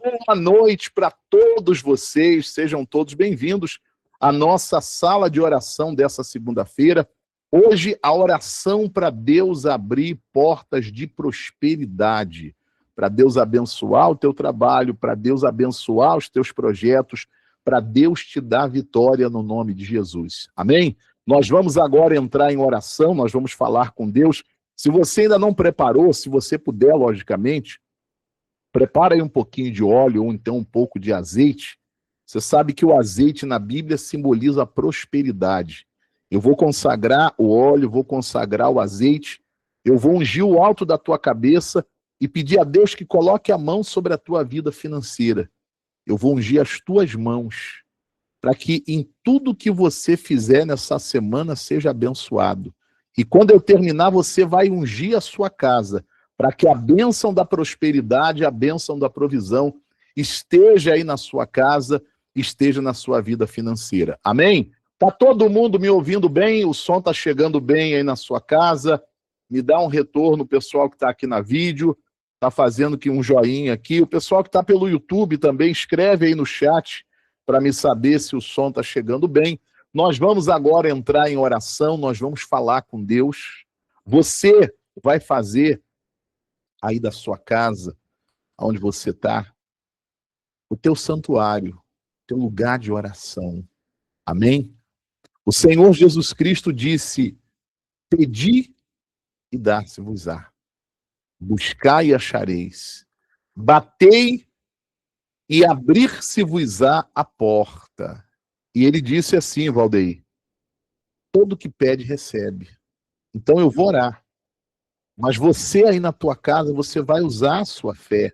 Boa noite para todos vocês, sejam todos bem-vindos à nossa sala de oração dessa segunda-feira. Hoje, a oração para Deus abrir portas de prosperidade, para Deus abençoar o teu trabalho, para Deus abençoar os teus projetos, para Deus te dar vitória no nome de Jesus. Amém? Nós vamos agora entrar em oração, nós vamos falar com Deus. Se você ainda não preparou, se você puder, logicamente, prepara aí um pouquinho de óleo ou então um pouco de azeite. Você sabe que o azeite na Bíblia simboliza a prosperidade. Eu vou consagrar o óleo, vou consagrar o azeite, eu vou ungir o alto da tua cabeça e pedir a Deus que coloque a mão sobre a tua vida financeira. Eu vou ungir as tuas mãos, para que em tudo que você fizer nessa semana seja abençoado. E quando eu terminar, você vai ungir a sua casa, para que a bênção da prosperidade, a bênção da provisão esteja aí na sua casa, esteja na sua vida financeira. Amém? Tá todo mundo me ouvindo bem? O som tá chegando bem aí na sua casa? Me dá um retorno, o pessoal que está aqui na vídeo, tá fazendo aqui um joinha aqui. O pessoal que está pelo YouTube também, escreve aí no chat para me saber se o som tá chegando bem. Nós vamos agora entrar em oração, nós vamos falar com Deus. Você vai fazer aí da sua casa, onde você está, o teu santuário, teu lugar de oração. Amém? O Senhor Jesus Cristo disse: pedi e dar-se-vos-á. Buscai e achareis. Batei e abrir-se-vos-á a porta. E ele disse assim, Valdeir: todo que pede, recebe. Então eu vou orar. Mas você aí na tua casa, você vai usar a sua fé.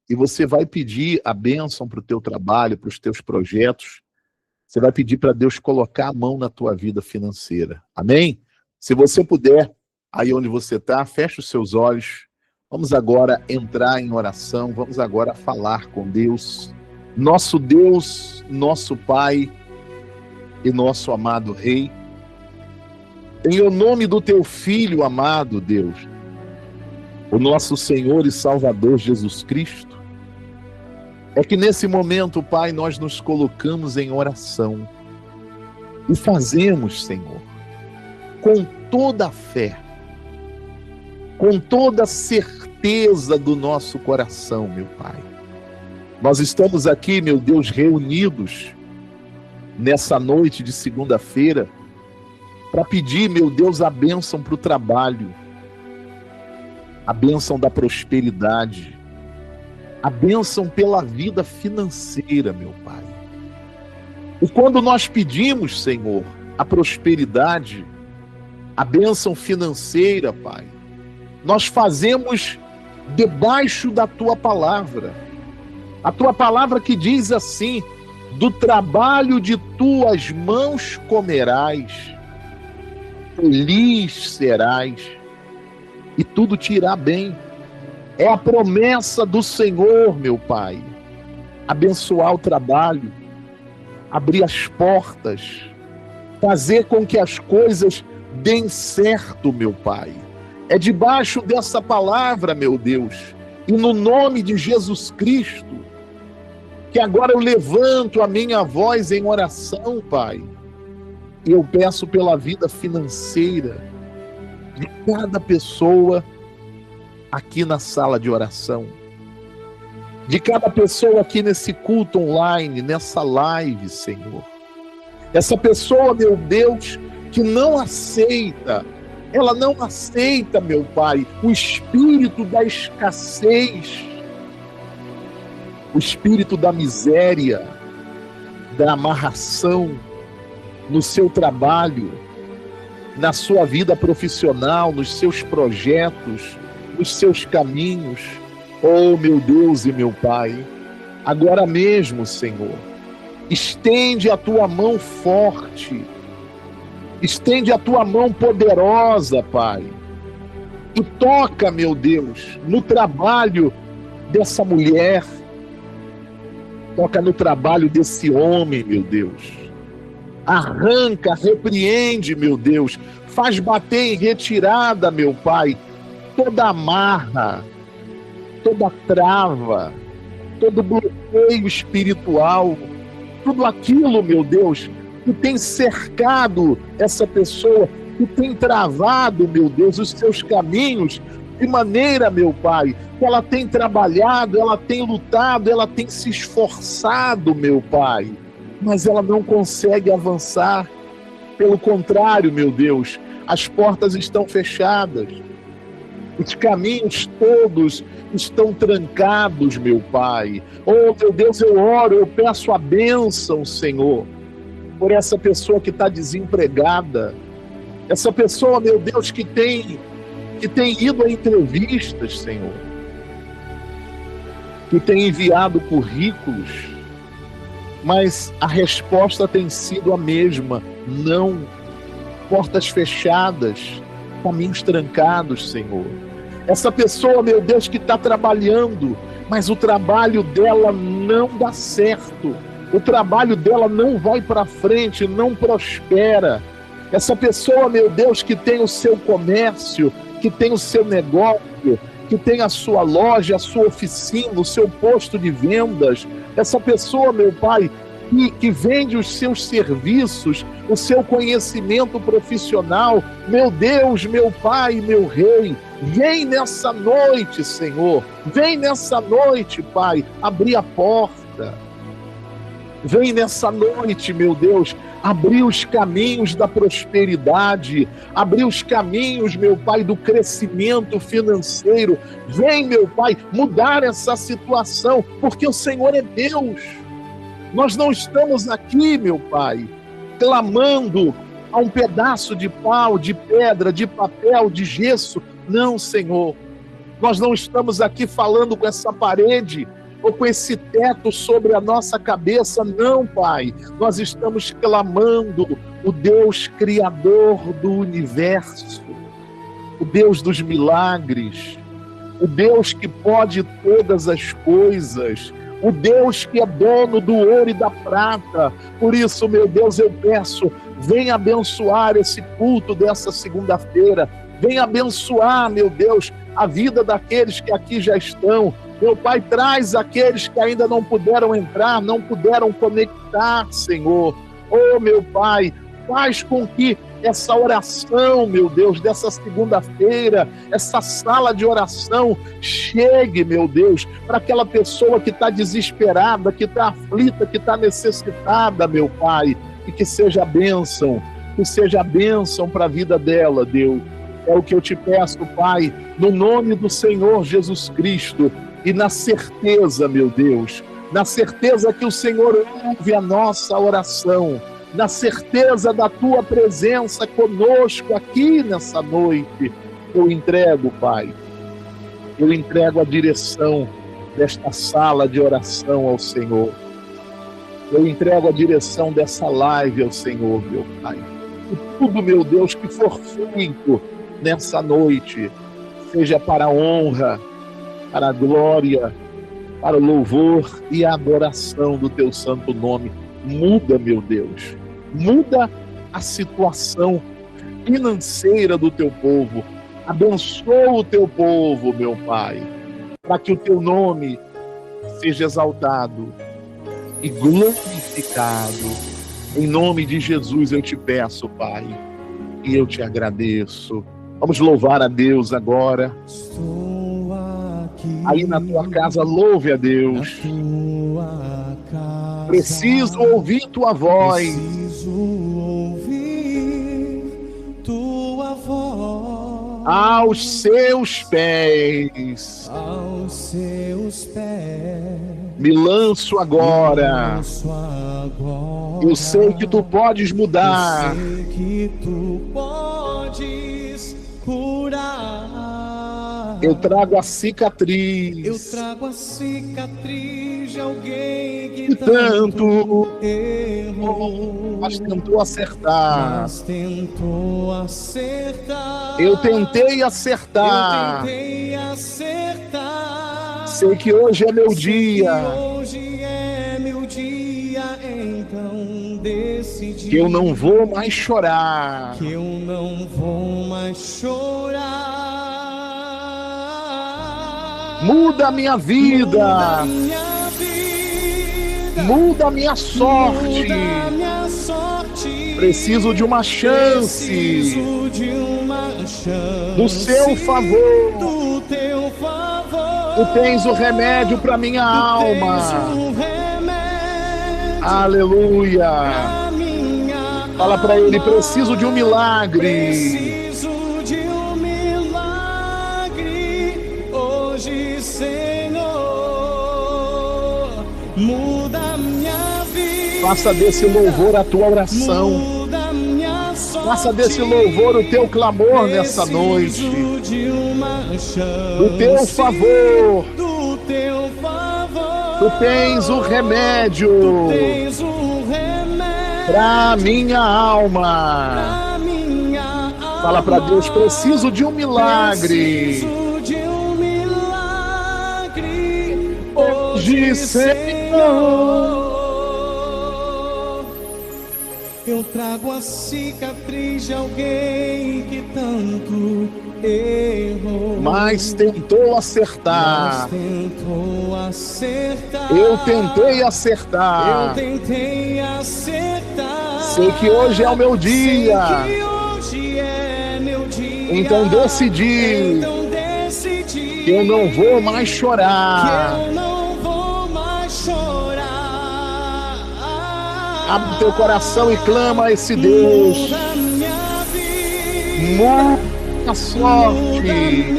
E você vai pedir a bênção para o teu trabalho, para os teus projetos. Você vai pedir para Deus colocar a mão na tua vida financeira. Amém? Se você puder, aí onde você está, feche os seus olhos. Vamos agora entrar em oração. Vamos agora falar com Deus. Nosso Deus, nosso Pai e nosso amado Rei. Em o nome do teu Filho amado, Deus, o nosso Senhor e Salvador Jesus Cristo, é que nesse momento, Pai, nós nos colocamos em oração e fazemos, Senhor, com toda a fé, com toda a certeza do nosso coração, meu Pai. Nós estamos aqui, meu Deus, reunidos nessa noite de segunda-feira para pedir, meu Deus, a bênção para o trabalho, a bênção da prosperidade, a bênção pela vida financeira, meu Pai. E quando nós pedimos, Senhor, a prosperidade, a bênção financeira, Pai, nós fazemos debaixo da Tua palavra. A Tua palavra que diz assim: do trabalho de Tuas mãos comerás, feliz serás, e tudo te irá bem. É a promessa do Senhor, meu Pai. Abençoar o trabalho, abrir as portas, fazer com que as coisas deem certo, meu Pai. É debaixo dessa palavra, meu Deus, e no nome de Jesus Cristo, que agora eu levanto a minha voz em oração, Pai. E eu peço pela vida financeira de cada pessoa aqui na sala de oração, de cada pessoa aqui nesse culto online, nessa live, Senhor. Essa pessoa, meu Deus, que não aceita, ela não aceita, meu Pai, o espírito da escassez, o espírito da miséria, da amarração no seu trabalho, na sua vida profissional, nos seus projetos, nos seus caminhos. Oh, meu Deus e meu Pai, agora mesmo, Senhor, estende a Tua mão forte, estende a Tua mão poderosa, Pai, e toca, meu Deus, no trabalho dessa mulher, toca no trabalho desse homem, meu Deus. Arranca, repreende, meu Deus, faz bater em retirada, meu Pai, toda amarra, toda trava, todo bloqueio espiritual, tudo aquilo, meu Deus, que tem cercado essa pessoa, que tem travado, meu Deus, os seus caminhos, de maneira, meu Pai, que ela tem trabalhado, ela tem lutado, ela tem se esforçado, meu Pai, mas ela não consegue avançar. Pelo contrário, meu Deus, as portas estão fechadas, os caminhos todos estão trancados, meu Pai. Oh, meu Deus, eu oro, eu peço a bênção, Senhor, por essa pessoa que está desempregada, essa pessoa, meu Deus, que tem ido a entrevistas, Senhor, que tem enviado currículos, mas a resposta tem sido a mesma: não. Portas fechadas, caminhos trancados, Senhor. Essa pessoa, meu Deus, que está trabalhando, mas o trabalho dela não dá certo, o trabalho dela não vai para frente, não prospera. Essa pessoa, meu Deus, que tem o seu comércio, que tem o seu negócio, que tem a sua loja, a sua oficina, o seu posto de vendas. Essa pessoa, meu Pai, que vende os seus serviços, o seu conhecimento profissional. Meu Deus, meu Pai, meu Rei, vem nessa noite, Senhor, vem nessa noite, Pai, abrir a porta. Vem nessa noite, meu Deus, abrir os caminhos da prosperidade, abrir os caminhos, meu Pai, do crescimento financeiro. Vem, meu Pai, mudar essa situação, porque o Senhor é Deus. Nós não estamos aqui, meu Pai, clamando a um pedaço de pau, de pedra, de papel, de gesso. Não, Senhor. Nós não estamos aqui falando com essa parede ou com esse teto sobre a nossa cabeça. Não, Pai. Nós estamos clamando o Deus Criador do universo, o Deus dos milagres, o Deus que pode todas as coisas, o Deus que é dono do ouro e da prata. Por isso, meu Deus, eu peço, vem abençoar esse culto dessa segunda-feira, vem abençoar, meu Deus, a vida daqueles que aqui já estão. Meu Pai, traz aqueles que ainda não puderam entrar, não puderam conectar, Senhor. Oh, meu Pai, faz com que essa oração, meu Deus, dessa segunda-feira, essa sala de oração chegue, meu Deus, para aquela pessoa que está desesperada, que está aflita, que está necessitada, meu Pai, e que seja bênção para a vida dela, Deus. É o que eu te peço, Pai, no nome do Senhor Jesus Cristo, e na certeza, meu Deus, na certeza que o Senhor ouve a nossa oração, na certeza da Tua presença conosco aqui nessa noite. Eu entrego, Pai, eu entrego a direção desta sala de oração ao Senhor. Eu entrego a direção dessa live ao Senhor, meu Pai. E tudo, meu Deus, que for feito nessa noite, seja para a honra, para a glória, para o louvor e a adoração do Teu santo nome. Muda, meu Deus, muda a situação financeira do Teu povo. Abençoa o Teu povo, meu Pai, para que o Teu nome seja exaltado e glorificado. Em nome de Jesus eu te peço, Pai, e eu te agradeço. Vamos louvar a Deus agora. Aí na tua casa, louve a Deus. Preciso ouvir tua voz. Aos seus pés. Me lanço agora. Eu sei que tu podes mudar. Eu sei que tu podes curar. Eu trago a cicatriz. Eu trago a cicatriz de alguém que tanto errou, mas tentou acertar. Eu tentei acertar. Sei que hoje é meu dia. Então decidi que eu não vou mais chorar. Que eu não vou mais chorar. Muda a minha vida. Muda a minha Muda a minha sorte. Preciso de uma chance do seu favor. Tu tens o remédio para minha alma. Aleluia. Fala para ele, preciso de um milagre. Hoje, Senhor, muda minha vida. Faça desse louvor a tua oração. Faça desse louvor o teu clamor nessa noite. Do teu favor. Tu tens o remédio para minha alma. Fala para Deus, preciso de um milagre. Hoje, Senhor, eu trago a cicatriz de alguém que tanto errou, mas tentou acertar. Eu tentei acertar. Sei que hoje é o meu dia. Então decidi que eu não vou mais chorar. Abre teu coração e clama a esse Deus. Muda a sorte.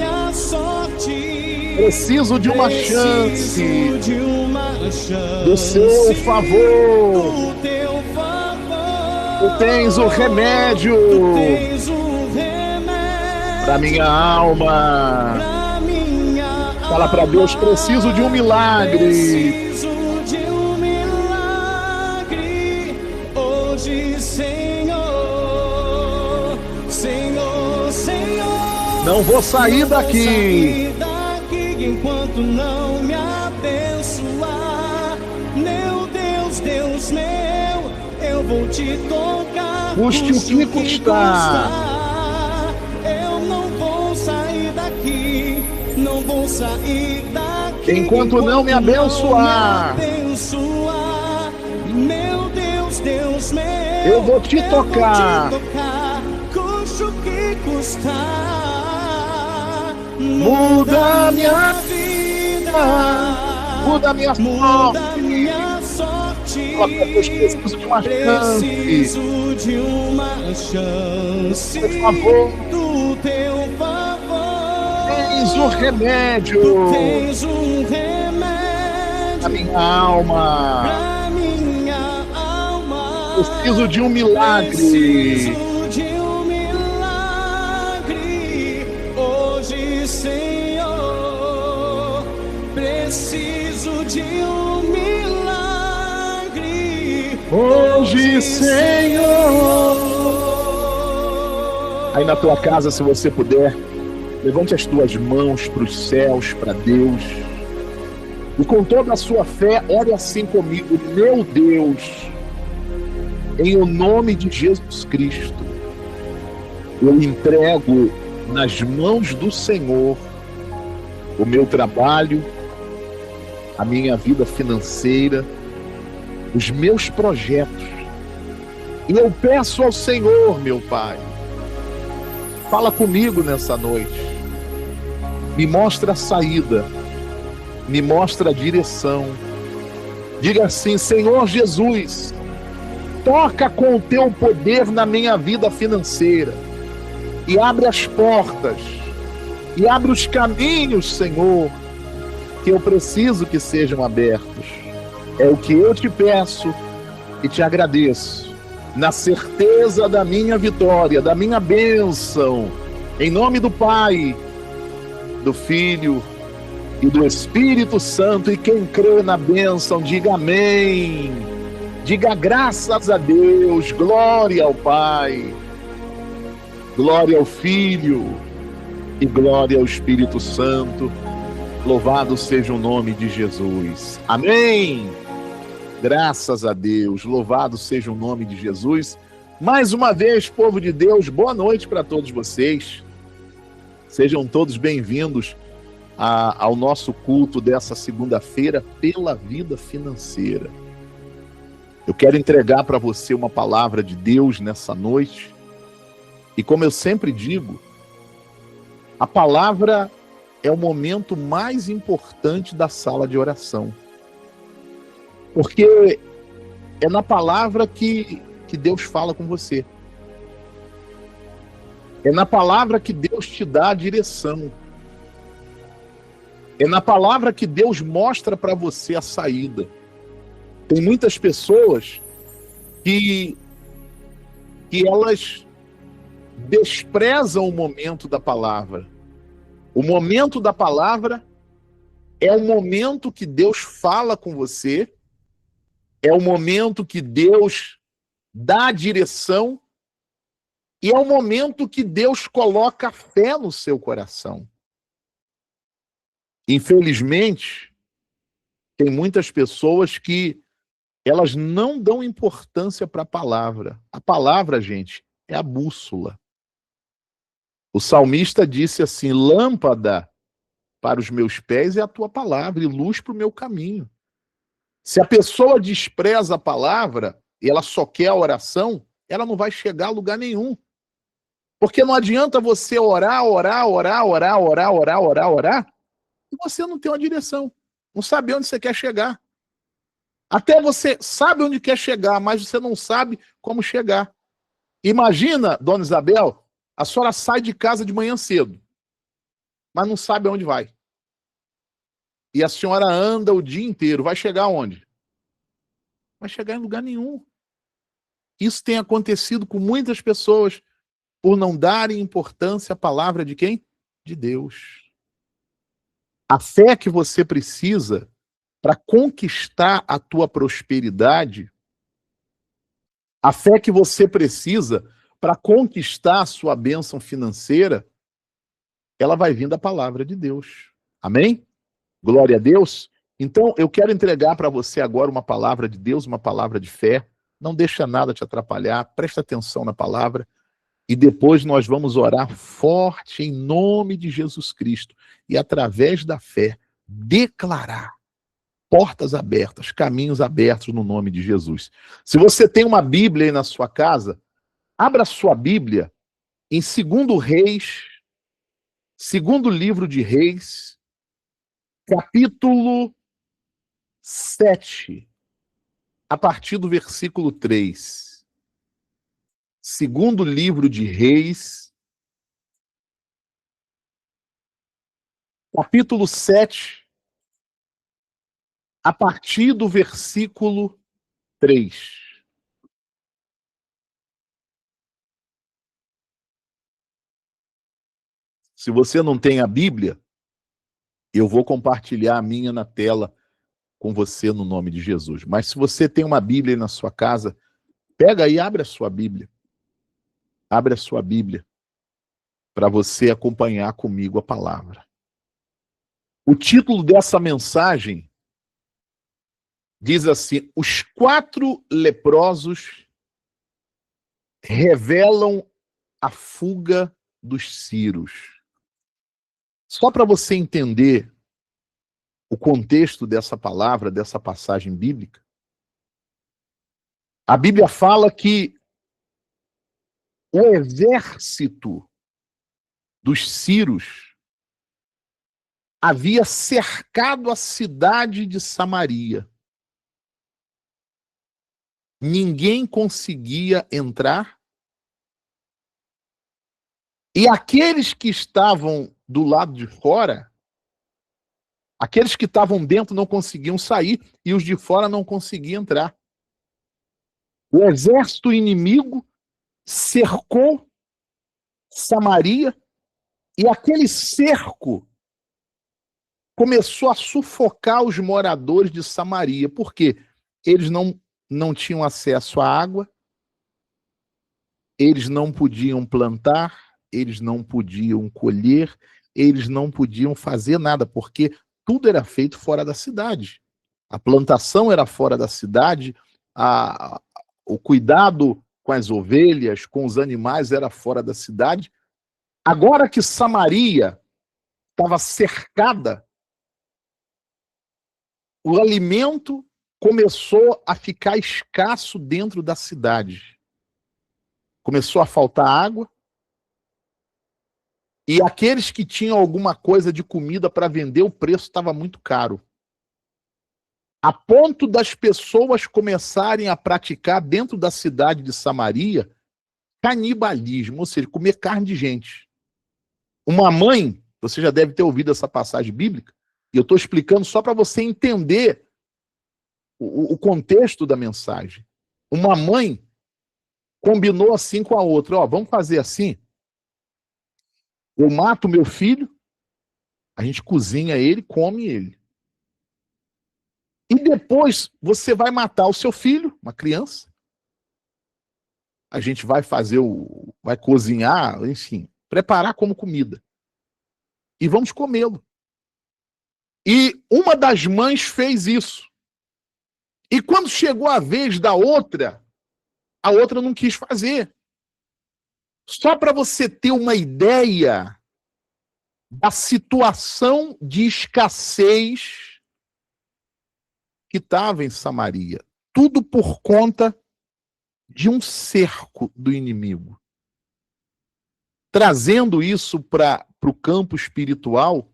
Preciso de uma chance do seu favor. Tu tens o remédio para minha alma. Fala para Deus, preciso de um milagre. Não vou sair daqui enquanto não me abençoar. Meu Deus, Deus meu, eu vou te tocar. Custe o que custar. Eu não vou sair daqui, não vou sair daqui enquanto não me abençoar. Meu Deus, Deus meu, eu vou te tocar. Custe o que custar. Muda minha vida, muda minha sorte. Preciso de uma chance. Por favor, do teu favor. Tens um remédio para minha alma. Preciso de um milagre. Senhor, preciso de um milagre. Hoje, Senhor. Aí na tua casa, se você puder, levante as tuas mãos para os céus, para Deus. E com toda a sua fé, ore assim comigo. Meu Deus, em o nome de Jesus Cristo, eu entrego nas mãos do Senhor o meu trabalho, a minha vida financeira, os meus projetos. E eu peço ao Senhor, meu Pai, fala comigo nessa noite. Me mostra a saída, me mostra a direção. Diga assim: Senhor Jesus, toca com o teu poder na minha vida financeira. E abre as portas, e abre os caminhos, Senhor, que eu preciso que sejam abertos. É o que eu te peço e te agradeço, na certeza da minha vitória, da minha bênção, em nome do Pai, do Filho e do Espírito Santo. E quem crê na bênção, diga amém. Diga graças a Deus, glória ao Pai, glória ao Filho e glória ao Espírito Santo. Louvado seja o nome de Jesus. Amém. Graças a Deus. Louvado seja o nome de Jesus. Mais uma vez, povo de Deus, boa noite para todos vocês. Sejam todos bem-vindos ao nosso culto dessa segunda-feira pela vida financeira. Eu quero entregar para você uma palavra de Deus nessa noite. E como eu sempre digo, a palavra é o momento mais importante da sala de oração. Porque é na palavra que Deus fala com você. É na palavra que Deus te dá a direção. É na palavra que Deus mostra para você a saída. Tem muitas pessoas que elas desprezam o momento da palavra. O momento da palavra é o momento que Deus fala com você, é o momento que Deus dá a direção e é o momento que Deus coloca fé no seu coração. Infelizmente, tem muitas pessoas que elas não dão importância para a palavra. A palavra, gente, é a bússola. O salmista disse assim: lâmpada para os meus pés é a tua palavra e luz para o meu caminho. Se a pessoa despreza a palavra e ela só quer a oração, ela não vai chegar a lugar nenhum. Porque não adianta você orar e você não tem uma direção, não sabe onde você quer chegar. Até você sabe onde quer chegar, mas você não sabe como chegar. Imagina, dona Isabel, a senhora sai de casa de manhã cedo, mas não sabe aonde vai. E a senhora anda o dia inteiro, vai chegar aonde? Vai chegar em lugar nenhum. Isso tem acontecido com muitas pessoas por não darem importância à palavra de quem? De Deus. A fé que você precisa para conquistar a tua prosperidade, a fé que você precisa para conquistar a sua bênção financeira, ela vai vir da palavra de Deus. Amém? Glória a Deus. Então, eu quero entregar para você agora uma palavra de Deus, uma palavra de fé. Não deixa nada te atrapalhar, presta atenção na palavra. E depois nós vamos orar forte em nome de Jesus Cristo. E através da fé, declarar portas abertas, caminhos abertos no nome de Jesus. Se você tem uma Bíblia aí na sua casa, abra sua Bíblia em 2 Reis, segundo livro de Reis, capítulo 7, a partir do versículo 3. Segundo livro de Reis, capítulo 7, a partir do versículo 3. Se você não tem a Bíblia, eu vou compartilhar a minha na tela com você no nome de Jesus. Mas se você tem uma Bíblia aí na sua casa, pega aí e abre a sua Bíblia. Abre a sua Bíblia para você acompanhar comigo a palavra. O título dessa mensagem diz assim: os 4 leprosos revelam a fuga dos ciros. Só para você entender o contexto dessa palavra, dessa passagem bíblica, a Bíblia fala que o exército dos ciros havia cercado a cidade de Samaria. Ninguém conseguia entrar. E aqueles que estavam do lado de fora, aqueles que estavam dentro não conseguiam sair e os de fora não conseguiam entrar. O exército inimigo cercou Samaria e aquele cerco começou a sufocar os moradores de Samaria. Por quê? Eles não tinham acesso à água, eles não podiam plantar, eles não podiam colher, eles não podiam fazer nada, porque tudo era feito fora da cidade. A plantação era fora da cidade, o cuidado com as ovelhas, com os animais era fora da cidade. Agora que Samaria estava cercada, o alimento começou a ficar escasso dentro da cidade. Começou a faltar água. E aqueles que tinham alguma coisa de comida para vender, o preço estava muito caro. A ponto das pessoas começarem a praticar dentro da cidade de Samaria canibalismo, ou seja, comer carne de gente. Uma mãe, você já deve ter ouvido essa passagem bíblica, e eu estou explicando só para você entender o contexto da mensagem. Uma mãe combinou assim com a outra, ó, vamos fazer assim, eu mato meu filho, a gente cozinha ele, come ele. E depois você vai matar o seu filho, uma criança, a gente vai vai cozinhar, enfim, preparar como comida. E vamos comê-lo. E uma das mães fez isso. E quando chegou a vez da outra, a outra não quis fazer. Só para você ter uma ideia da situação de escassez que estava em Samaria. Tudo por conta de um cerco do inimigo. Trazendo isso para o campo espiritual,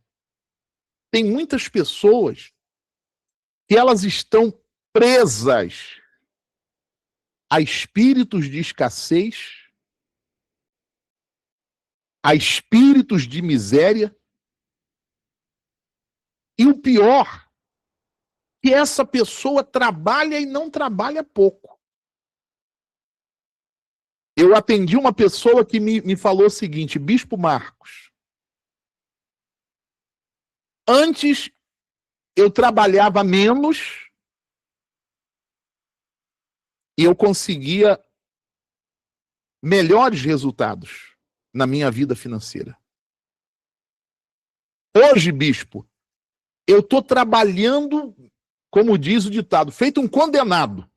tem muitas pessoas que elas estão presas a espíritos de escassez, a espíritos de miséria, e o pior, que essa pessoa trabalha e não trabalha pouco. Eu atendi uma pessoa que me falou o seguinte: Bispo Marcos, antes eu trabalhava menos e eu conseguia melhores resultados na minha vida financeira. Hoje, bispo, eu estou trabalhando, como diz o ditado, feito um condenado.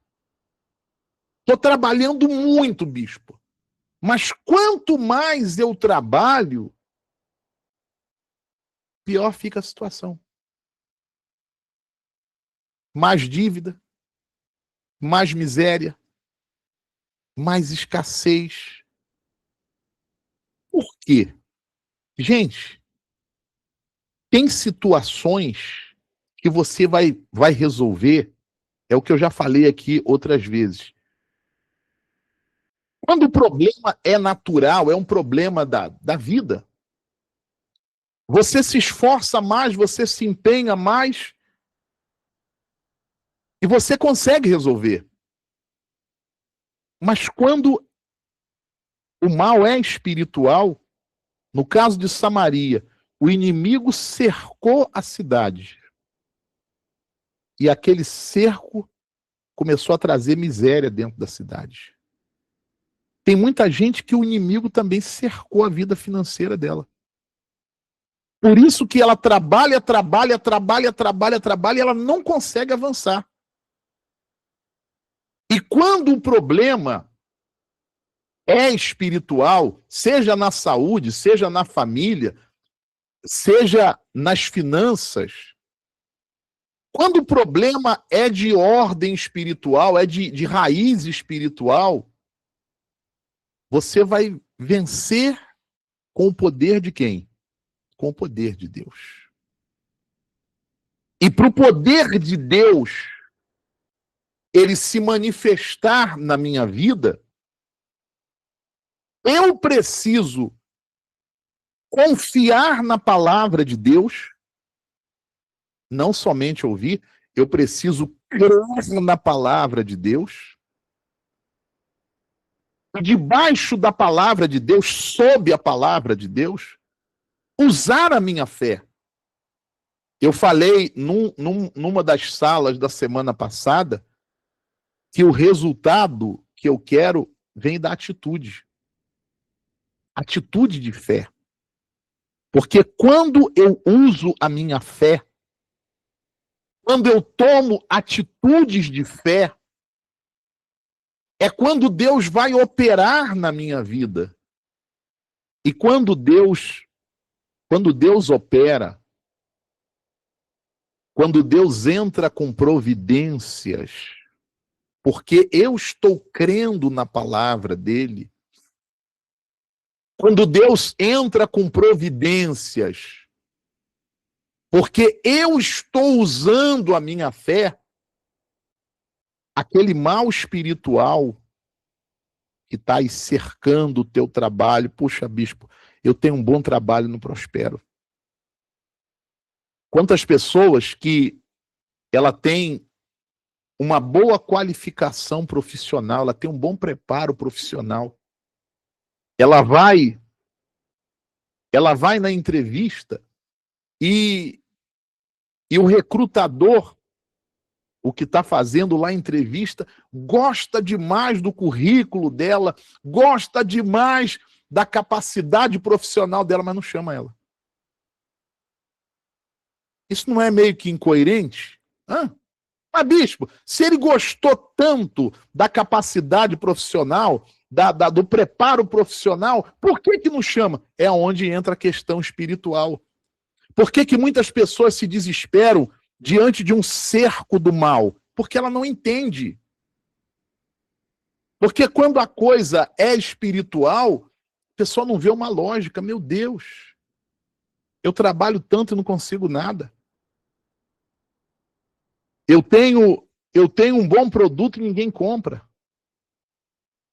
Estou trabalhando muito, bispo. Mas quanto mais eu trabalho, pior fica a situação. Mais dívida, mais miséria, mais escassez. Por quê? Gente, tem situações que você vai resolver, é o que eu já falei aqui outras vezes. Quando o problema é natural, é um problema da vida, você se esforça mais, você se empenha mais e você consegue resolver. Mas quando o mal é espiritual, no caso de Samaria, o inimigo cercou a cidade. E aquele cerco começou a trazer miséria dentro da cidade. Tem muita gente que o inimigo também cercou a vida financeira dela. Por isso que ela trabalha, e ela não consegue avançar. E quando o problema é espiritual, seja na saúde, seja na família, seja nas finanças, quando o problema é de ordem espiritual, é de raiz espiritual, você vai vencer com o poder de quem? Com o poder de Deus. E para o poder de Deus ele se manifestar na minha vida, eu preciso confiar na palavra de Deus, não somente ouvir, eu preciso crer na palavra de Deus. Debaixo da palavra de Deus, sob a palavra de Deus, usar a minha fé. Eu falei numa das salas da semana passada que o resultado que eu quero vem da atitude. Atitude de fé. Porque quando eu uso a minha fé, quando eu tomo atitudes de fé, é quando Deus vai operar na minha vida. E quando Deus opera, Quando Deus entra com providências, porque eu estou crendo na palavra dele, quando Deus entra com providências, porque eu estou usando a minha fé, aquele mal espiritual que está aí cercando o teu trabalho, puxa, bispo, eu tenho um bom trabalho e não prospero. Quantas pessoas que ela tem uma boa qualificação profissional, ela tem um bom preparo profissional, ela vai na entrevista e o recrutador, o que está fazendo lá a entrevista, gosta demais do currículo dela, gosta demais da capacidade profissional dela, mas não chama ela. Isso não é meio que incoerente? Mas, bispo, se ele gostou tanto da capacidade profissional, do preparo profissional, por que não chama? É onde entra a questão espiritual. Por que muitas pessoas se desesperam diante de um cerco do mal? Porque ela não entende. Porque quando a coisa é espiritual, a pessoa não vê uma lógica. Meu Deus, eu trabalho tanto e não consigo nada. Eu tenho um bom produto e ninguém compra.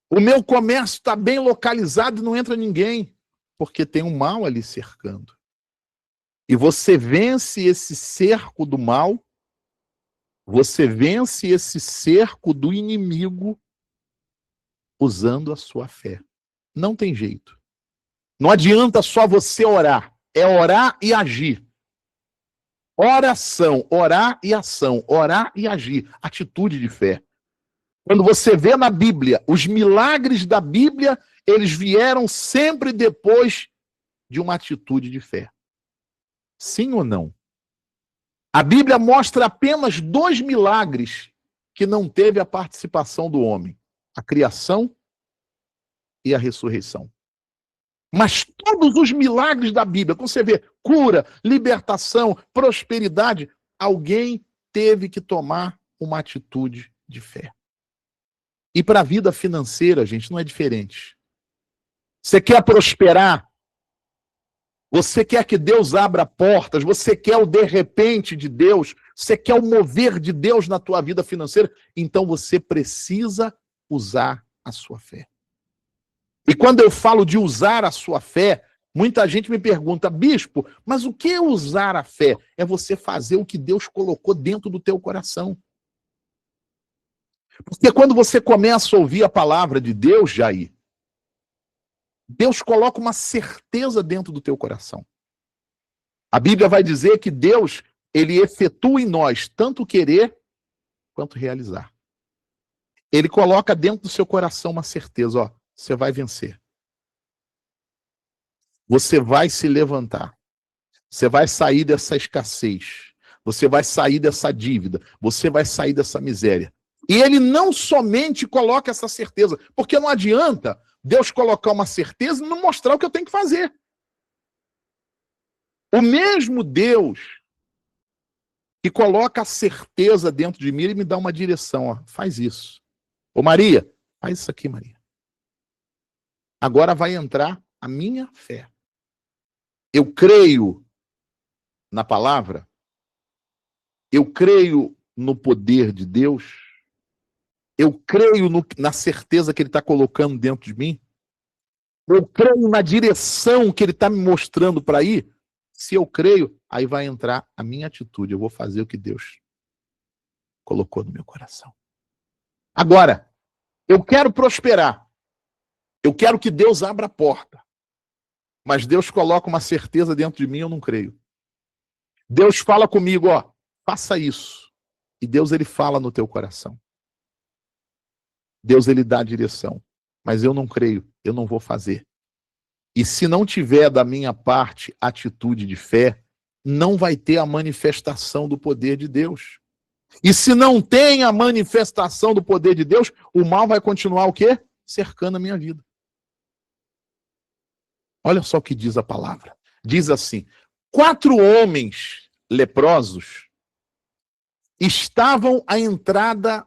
O meu comércio está bem localizado e não entra ninguém, porque tem um mal ali cercando. E você vence esse cerco do mal, você vence esse cerco do inimigo usando a sua fé. Não tem jeito. Não adianta só você orar, é orar e agir. Oração, orar e ação, orar e agir, atitude de fé. Quando você vê na Bíblia, os milagres da Bíblia, eles vieram sempre depois de uma atitude de fé. Sim ou não? A Bíblia mostra apenas 2 milagres que não teve a participação do homem: a criação e a ressurreição. Mas todos os milagres da Bíblia, quando você vê cura, libertação, prosperidade, alguém teve que tomar uma atitude de fé. E para a vida financeira, gente, não é diferente. Você quer prosperar? Você quer que Deus abra portas? Você quer o de repente de Deus? Você quer o mover de Deus na tua vida financeira? Então você precisa usar a sua fé. E quando eu falo de usar a sua fé, muita gente me pergunta: bispo, mas o que é usar a fé? É você fazer o que Deus colocou dentro do teu coração. Porque quando você começa a ouvir a palavra de Deus, Jair, Deus coloca uma certeza dentro do teu coração. A Bíblia vai dizer que Deus, ele efetua em nós tanto querer quanto realizar. Ele coloca dentro do seu coração uma certeza: ó, você vai vencer. Você vai se levantar. Você vai sair dessa escassez. Você vai sair dessa dívida. Você vai sair dessa miséria. E ele não somente coloca essa certeza, porque não adianta Deus colocar uma certeza e não mostrar o que eu tenho que fazer. O mesmo Deus que coloca a certeza dentro de mim, ele me dá uma direção: ó, faz isso. Ô Maria, faz isso aqui, Maria. Agora vai entrar a minha fé. Eu creio na palavra, eu creio no poder de Deus, eu creio na certeza que ele está colocando dentro de mim, eu creio na direção que ele está me mostrando para ir. Se eu creio, aí vai entrar a minha atitude, eu vou fazer o que Deus colocou no meu coração. Agora, eu quero prosperar, eu quero que Deus abra a porta, mas Deus coloca uma certeza dentro de mim, eu não creio. Deus fala comigo: ó, faça isso. E Deus, ele fala no teu coração. Deus, ele dá a direção. Mas eu não creio, eu não vou fazer. E se não tiver da minha parte atitude de fé, não vai ter a manifestação do poder de Deus. E se não tem a manifestação do poder de Deus, o mal vai continuar o quê? Cercando a minha vida. Olha só o que diz a palavra. Diz assim: 4 homens leprosos estavam à entrada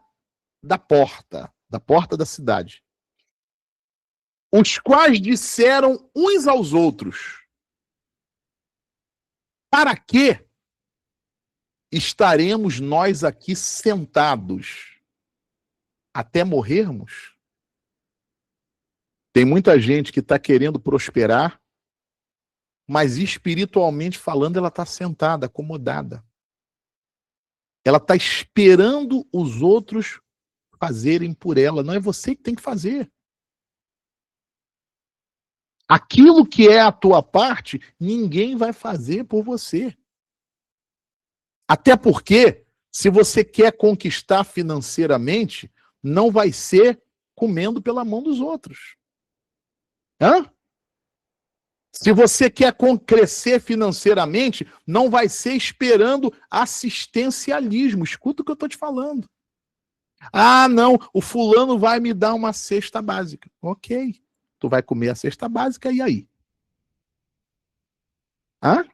da porta da cidade, os quais disseram uns aos outros: para que estaremos nós aqui sentados até morrermos? Tem muita gente que está querendo prosperar, mas espiritualmente falando, ela está sentada, acomodada. Ela está esperando os outros fazerem por ela. Não é você que tem que fazer. Aquilo que é a tua parte, ninguém vai fazer por você. Até porque, se você quer conquistar financeiramente, não vai ser comendo pela mão dos outros. Hã? Se você quer crescer financeiramente, não vai ser esperando assistencialismo. Escuta o que eu estou te falando. Ah, não, o fulano vai me dar uma cesta básica. Ok, tu vai comer a cesta básica e aí? Hã?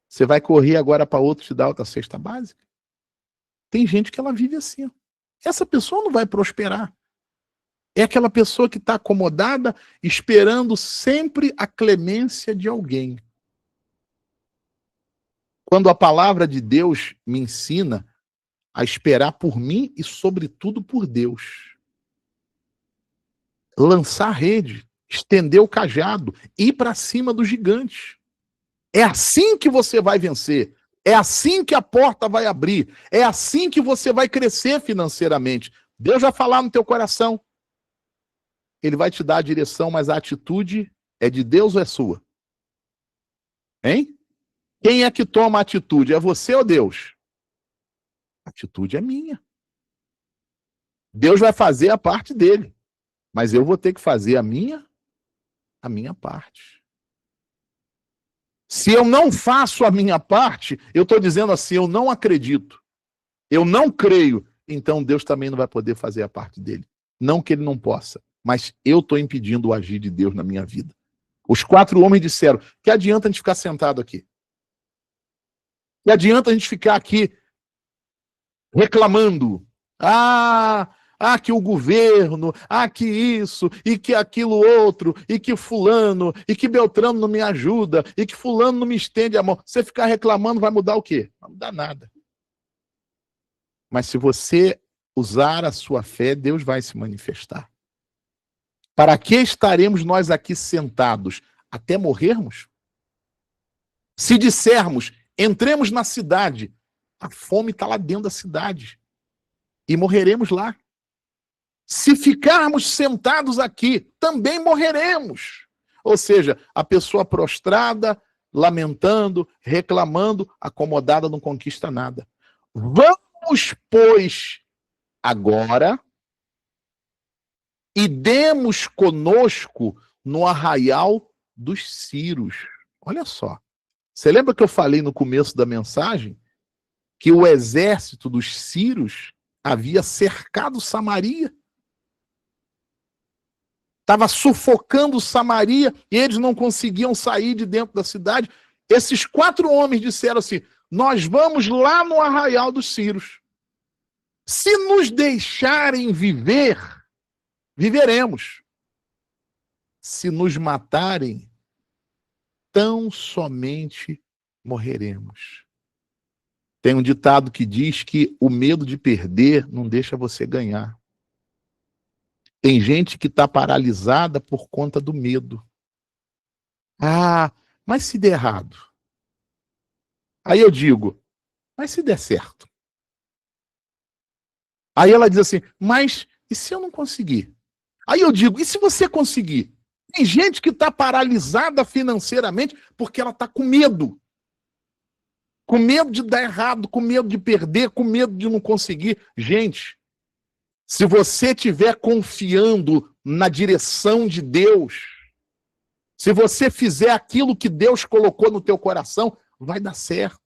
Você vai correr agora para outro te dar outra cesta básica? Tem gente que ela vive assim. Essa pessoa não vai prosperar. É aquela pessoa que está acomodada, esperando sempre a clemência de alguém. Quando a palavra de Deus me ensina a esperar por mim e, sobretudo, por Deus. Lançar a rede, estender o cajado, ir para cima do gigante. É assim que você vai vencer. É assim que a porta vai abrir. É assim que você vai crescer financeiramente. Deus vai falar no teu coração. Ele vai te dar a direção, mas a atitude é de Deus ou é sua? Hein? Quem é que toma a atitude? É você ou Deus? A atitude é minha. Deus vai fazer a parte dele, mas eu vou ter que fazer a minha parte. Se eu não faço a minha parte, eu estou dizendo assim, eu não acredito, eu não creio, então Deus também não vai poder fazer a parte dele. Não que ele não possa, mas eu estou impedindo o agir de Deus na minha vida. Os 4 homens disseram: que adianta a gente ficar sentado aqui? Que adianta a gente ficar aqui reclamando? Que o governo, que isso, e que aquilo outro, e que fulano, e que Beltrano não me ajuda, e que fulano não me estende a mão. Você ficar reclamando vai mudar o quê? Não vai mudar nada. Mas se você usar a sua fé, Deus vai se manifestar. Para que estaremos nós aqui sentados? Até morrermos? Se dissermos, entremos na cidade, a fome está lá dentro da cidade. E morreremos lá. Se ficarmos sentados aqui, também morreremos. Ou seja, a pessoa prostrada, lamentando, reclamando, acomodada, não conquista nada. Vamos, pois, agora e demos conosco no arraial dos Círios. Olha só. Você lembra que eu falei no começo da mensagem que o exército dos Círios havia cercado Samaria? Estava sufocando Samaria e eles não conseguiam sair de dentro da cidade. Esses 4 homens disseram assim: nós vamos lá no arraial dos Círios. Se nos deixarem viver, viveremos. Se nos matarem, tão somente morreremos. Tem um ditado que diz que o medo de perder não deixa você ganhar. Tem gente que está paralisada por conta do medo. Mas se der errado? Aí eu digo, mas se der certo? Aí ela diz assim, mas e se eu não conseguir? Aí eu digo, e se você conseguir? Tem gente que está paralisada financeiramente porque ela está com medo. Com medo de dar errado, com medo de perder, com medo de não conseguir. Gente, se você estiver confiando na direção de Deus, se você fizer aquilo que Deus colocou no teu coração, vai dar certo.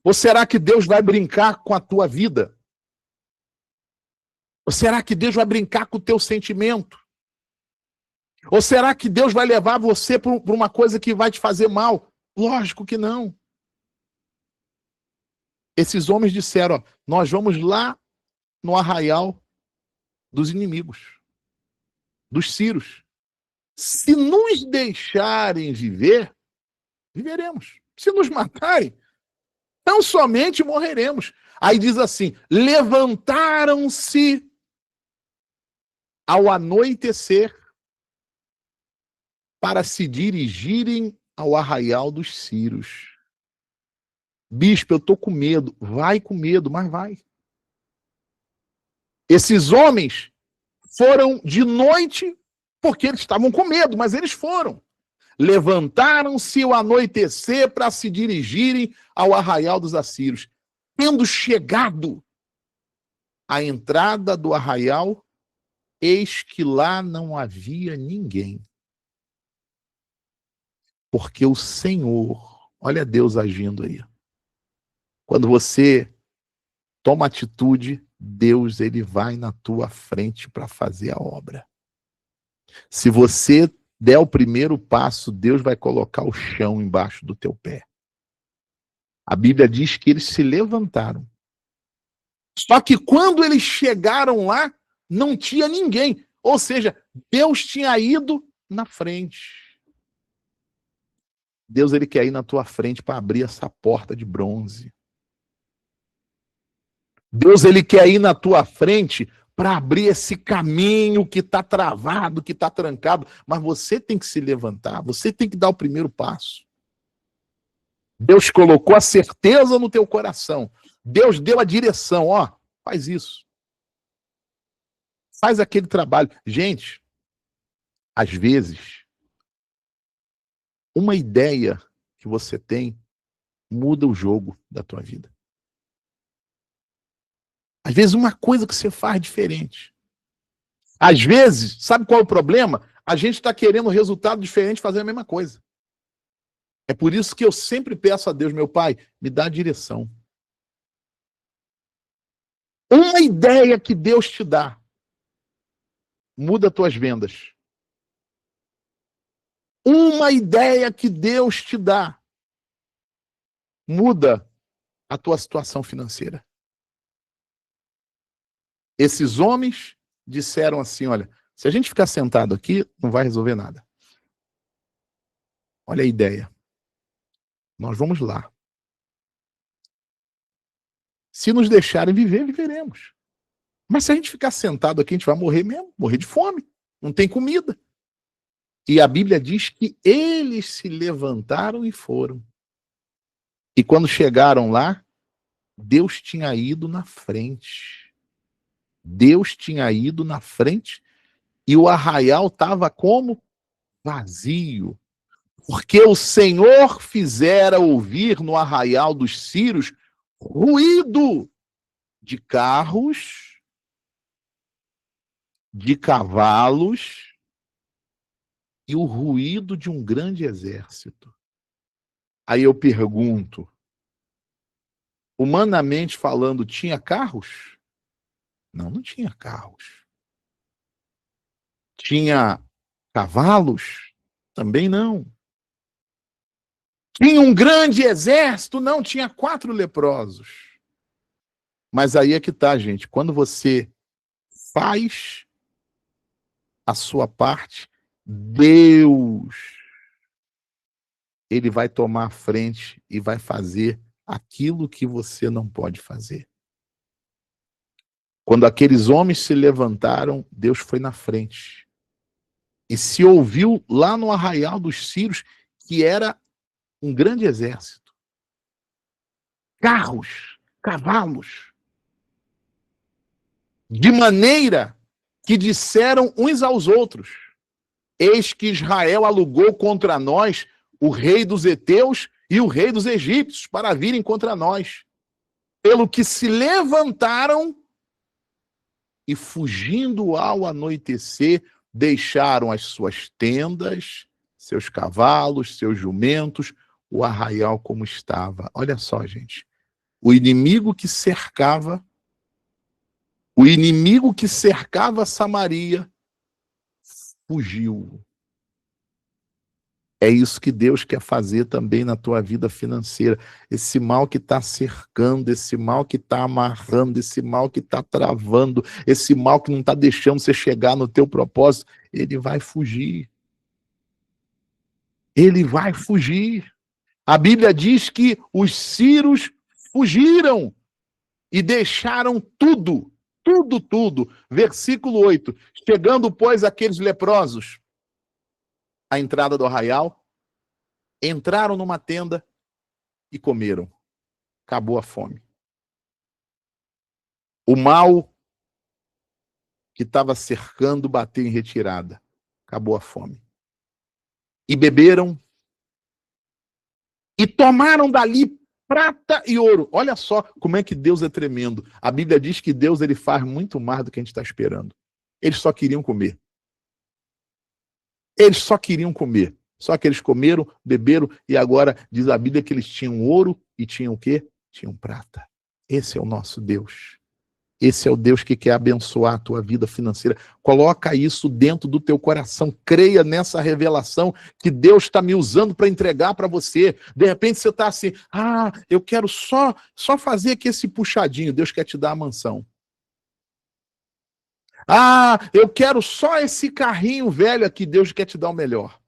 Ou será que Deus vai brincar com a tua vida? Ou será que Deus vai brincar com o teu sentimento? Ou será que Deus vai levar você para uma coisa que vai te fazer mal? Lógico que não. Esses homens disseram, ó, nós vamos lá no arraial dos inimigos, dos sírios. Se nos deixarem viver, viveremos. Se nos matarem, tão somente morreremos. Aí diz assim, levantaram-se ao anoitecer para se dirigirem ao arraial dos sírios. Bispo, eu estou com medo. Vai com medo, mas vai. Esses homens foram de noite porque eles estavam com medo, mas eles foram. Levantaram-se ao anoitecer para se dirigirem ao arraial dos assírios. Tendo chegado à entrada do arraial, eis que lá não havia ninguém. Porque o Senhor, olha Deus agindo aí. Quando você toma atitude, Deus ele vai na tua frente para fazer a obra. Se você der o primeiro passo, Deus vai colocar o chão embaixo do teu pé. A Bíblia diz que eles se levantaram. Só que quando eles chegaram lá, não tinha ninguém. Ou seja, Deus tinha ido na frente. Deus ele quer ir na tua frente para abrir essa porta de bronze. Deus ele quer ir na tua frente para abrir esse caminho que está travado, que está trancado. Mas você tem que se levantar, você tem que dar o primeiro passo. Deus colocou a certeza no teu coração. Deus deu a direção, ó, faz isso. Faz aquele trabalho. Gente, às vezes, uma ideia que você tem muda o jogo da tua vida. Às vezes uma coisa que você faz diferente. Às vezes, sabe qual é o problema? A gente está querendo um resultado diferente fazendo a mesma coisa. É por isso que eu sempre peço a Deus, meu Pai, me dá a direção. Uma ideia que Deus te dá muda as tuas vendas. Uma ideia que Deus te dá muda a tua situação financeira. Esses homens disseram assim, olha, se a gente ficar sentado aqui, não vai resolver nada. Olha a ideia. Nós vamos lá. Se nos deixarem viver, viveremos. Mas se a gente ficar sentado aqui, a gente vai morrer mesmo, morrer de fome. Não tem comida. E a Bíblia diz que eles se levantaram e foram. E quando chegaram lá, Deus tinha ido na frente. Deus tinha ido na frente e o arraial estava como? Vazio. Porque o Senhor fizera ouvir no arraial dos sírios ruído de carros, de cavalos e o ruído de um grande exército. Aí eu pergunto, humanamente falando, tinha carros? Não, não tinha carros. Tinha cavalos? Também não. Tinha um grande exército? Não, tinha 4 leprosos. Mas aí é que tá, gente. Quando você faz a sua parte, Deus, ele vai tomar a frente e vai fazer aquilo que você não pode fazer. Quando aqueles homens se levantaram, Deus foi na frente. E se ouviu lá no arraial dos sírios que era um grande exército. Carros, cavalos. De maneira que disseram uns aos outros, eis que Israel alugou contra nós o rei dos heteus e o rei dos egípcios para virem contra nós. Pelo que se levantaram e fugindo ao anoitecer, deixaram as suas tendas, seus cavalos, seus jumentos, o arraial como estava. Olha só, gente. O inimigo que cercava Samaria fugiu. É isso que Deus quer fazer também na tua vida financeira. Esse mal que está cercando, esse mal que está amarrando, esse mal que está travando, esse mal que não está deixando você chegar no teu propósito, ele vai fugir. Ele vai fugir. A Bíblia diz que os sírios fugiram e deixaram tudo, tudo, tudo. Versículo 8. Chegando, pois, aqueles leprosos à entrada do arraial, entraram numa tenda e comeram. Acabou a fome. O mal que estava cercando bateu em retirada. Acabou a fome. E beberam e tomaram dali prata e ouro. Olha só como é que Deus é tremendo. A Bíblia diz que Deus ele faz muito mais do que a gente está esperando. Eles só queriam comer. Eles só queriam comer. Só que eles comeram, beberam, e agora diz a Bíblia que eles tinham ouro e tinham o quê? Tinham prata. Esse é o nosso Deus. Esse é o Deus que quer abençoar a tua vida financeira. Coloca isso dentro do teu coração. Creia nessa revelação que Deus está me usando para entregar para você. De repente você está assim, eu quero só fazer aqui esse puxadinho. Deus quer te dar a mansão. Eu quero só esse carrinho velho aqui. Deus quer te dar o melhor.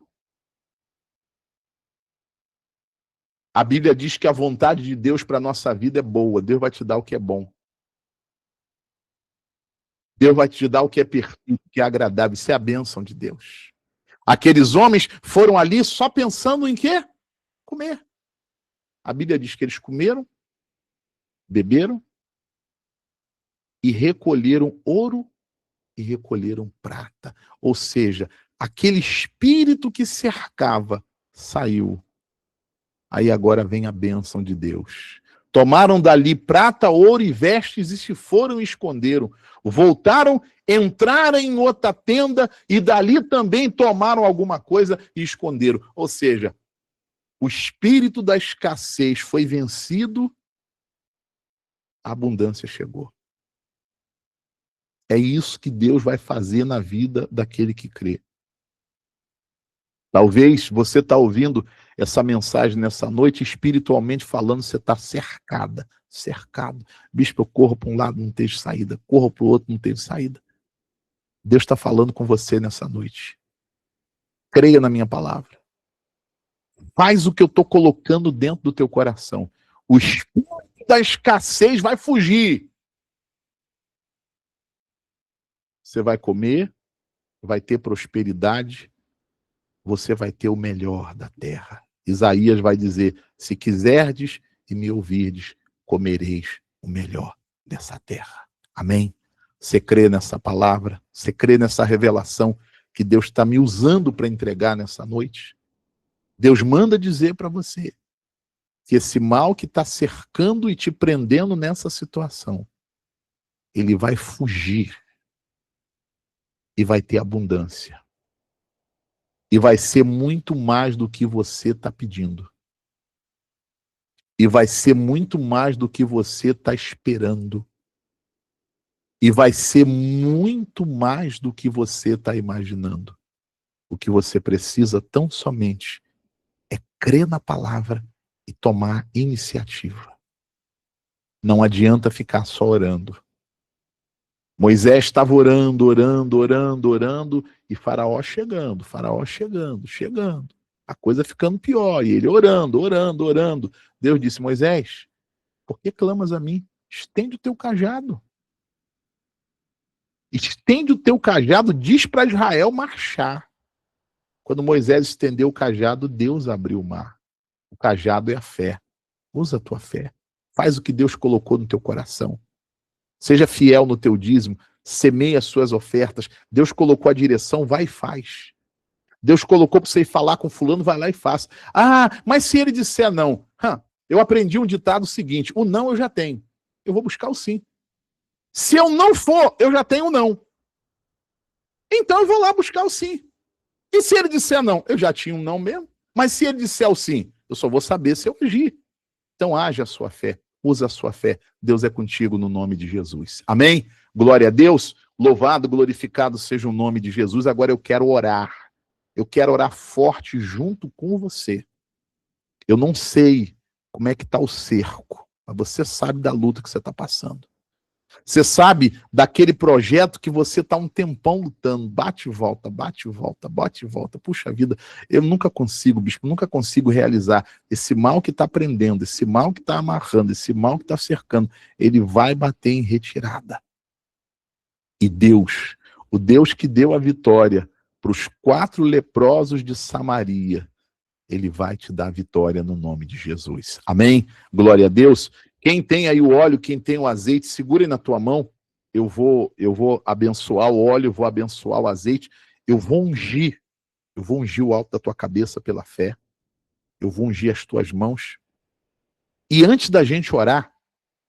A Bíblia diz que a vontade de Deus para a nossa vida é boa. Deus vai te dar o que é bom. Deus vai te dar o que é perfeito, o que é agradável. Isso é a bênção de Deus. Aqueles homens foram ali só pensando em quê? Comer. A Bíblia diz que eles comeram, beberam e recolheram ouro e recolheram prata. Ou seja, aquele espírito que cercava saiu. Aí agora vem a bênção de Deus. Tomaram dali prata, ouro e vestes e se foram e esconderam. Voltaram, entraram em outra tenda e dali também tomaram alguma coisa e esconderam. Ou seja, o espírito da escassez foi vencido, a abundância chegou. É isso que Deus vai fazer na vida daquele que crê. Talvez você está ouvindo essa mensagem nessa noite, espiritualmente falando, você está cercado. Bispo, eu corro para um lado, não tenho saída. Corro para o outro, não tenho saída. Deus está falando com você nessa noite. Creia na minha palavra. Faz o que eu estou colocando dentro do teu coração. O espírito da escassez vai fugir. Você vai comer, vai ter prosperidade, você vai ter o melhor da terra. Isaías vai dizer, se quiserdes e me ouvirdes, comereis o melhor dessa terra. Amém? Você crê nessa palavra? Você crê nessa revelação que Deus está me usando para entregar nessa noite? Deus manda dizer para você que esse mal que está cercando e te prendendo nessa situação, ele vai fugir e vai ter abundância. E vai ser muito mais do que você está pedindo. E vai ser muito mais do que você está esperando. E vai ser muito mais do que você está imaginando. O que você precisa tão somente é crer na palavra e tomar iniciativa. Não adianta ficar só orando. Moisés estava orando, e Faraó chegando. A coisa ficando pior, e ele orando. Deus disse, Moisés, por que clamas a mim? Estende o teu cajado. Diz para Israel marchar. Quando Moisés estendeu o cajado, Deus abriu o mar. O cajado é a fé. Usa a tua fé. Faz o que Deus colocou no teu coração. Seja fiel no teu dízimo, semeie as suas ofertas. Deus colocou a direção, vai e faz. Deus colocou para você ir falar com fulano, vai lá e faça. Mas se ele disser não, eu aprendi um ditado seguinte, o não eu já tenho, eu vou buscar o sim. Se eu não for, eu já tenho o não. Então eu vou lá buscar o sim. E se ele disser não, eu já tinha um não mesmo. Mas se ele disser o sim, eu só vou saber se eu agir. Então haja a sua fé. Usa a sua fé. Deus é contigo no nome de Jesus. Amém? Glória a Deus. Louvado, glorificado seja o nome de Jesus. Agora eu quero orar. eu quero orar forte junto com você. Eu não sei como é que está o cerco, mas você sabe da luta que você está passando. Você sabe daquele projeto que você está um tempão lutando, bate e volta, bate e volta, bate e volta. Puxa vida, eu nunca consigo, bispo, nunca consigo realizar. Esse mal que está prendendo, esse mal que está amarrando, esse mal que está cercando, ele vai bater em retirada. E Deus, o Deus que deu a vitória para os 4 leprosos de Samaria, ele vai te dar a vitória no nome de Jesus. Amém? Glória a Deus. Quem tem aí o óleo, quem tem o azeite, segure na tua mão. Eu vou abençoar o óleo, eu vou abençoar o azeite. Eu vou ungir o alto da tua cabeça pela fé. Eu vou ungir as tuas mãos. E antes da gente orar,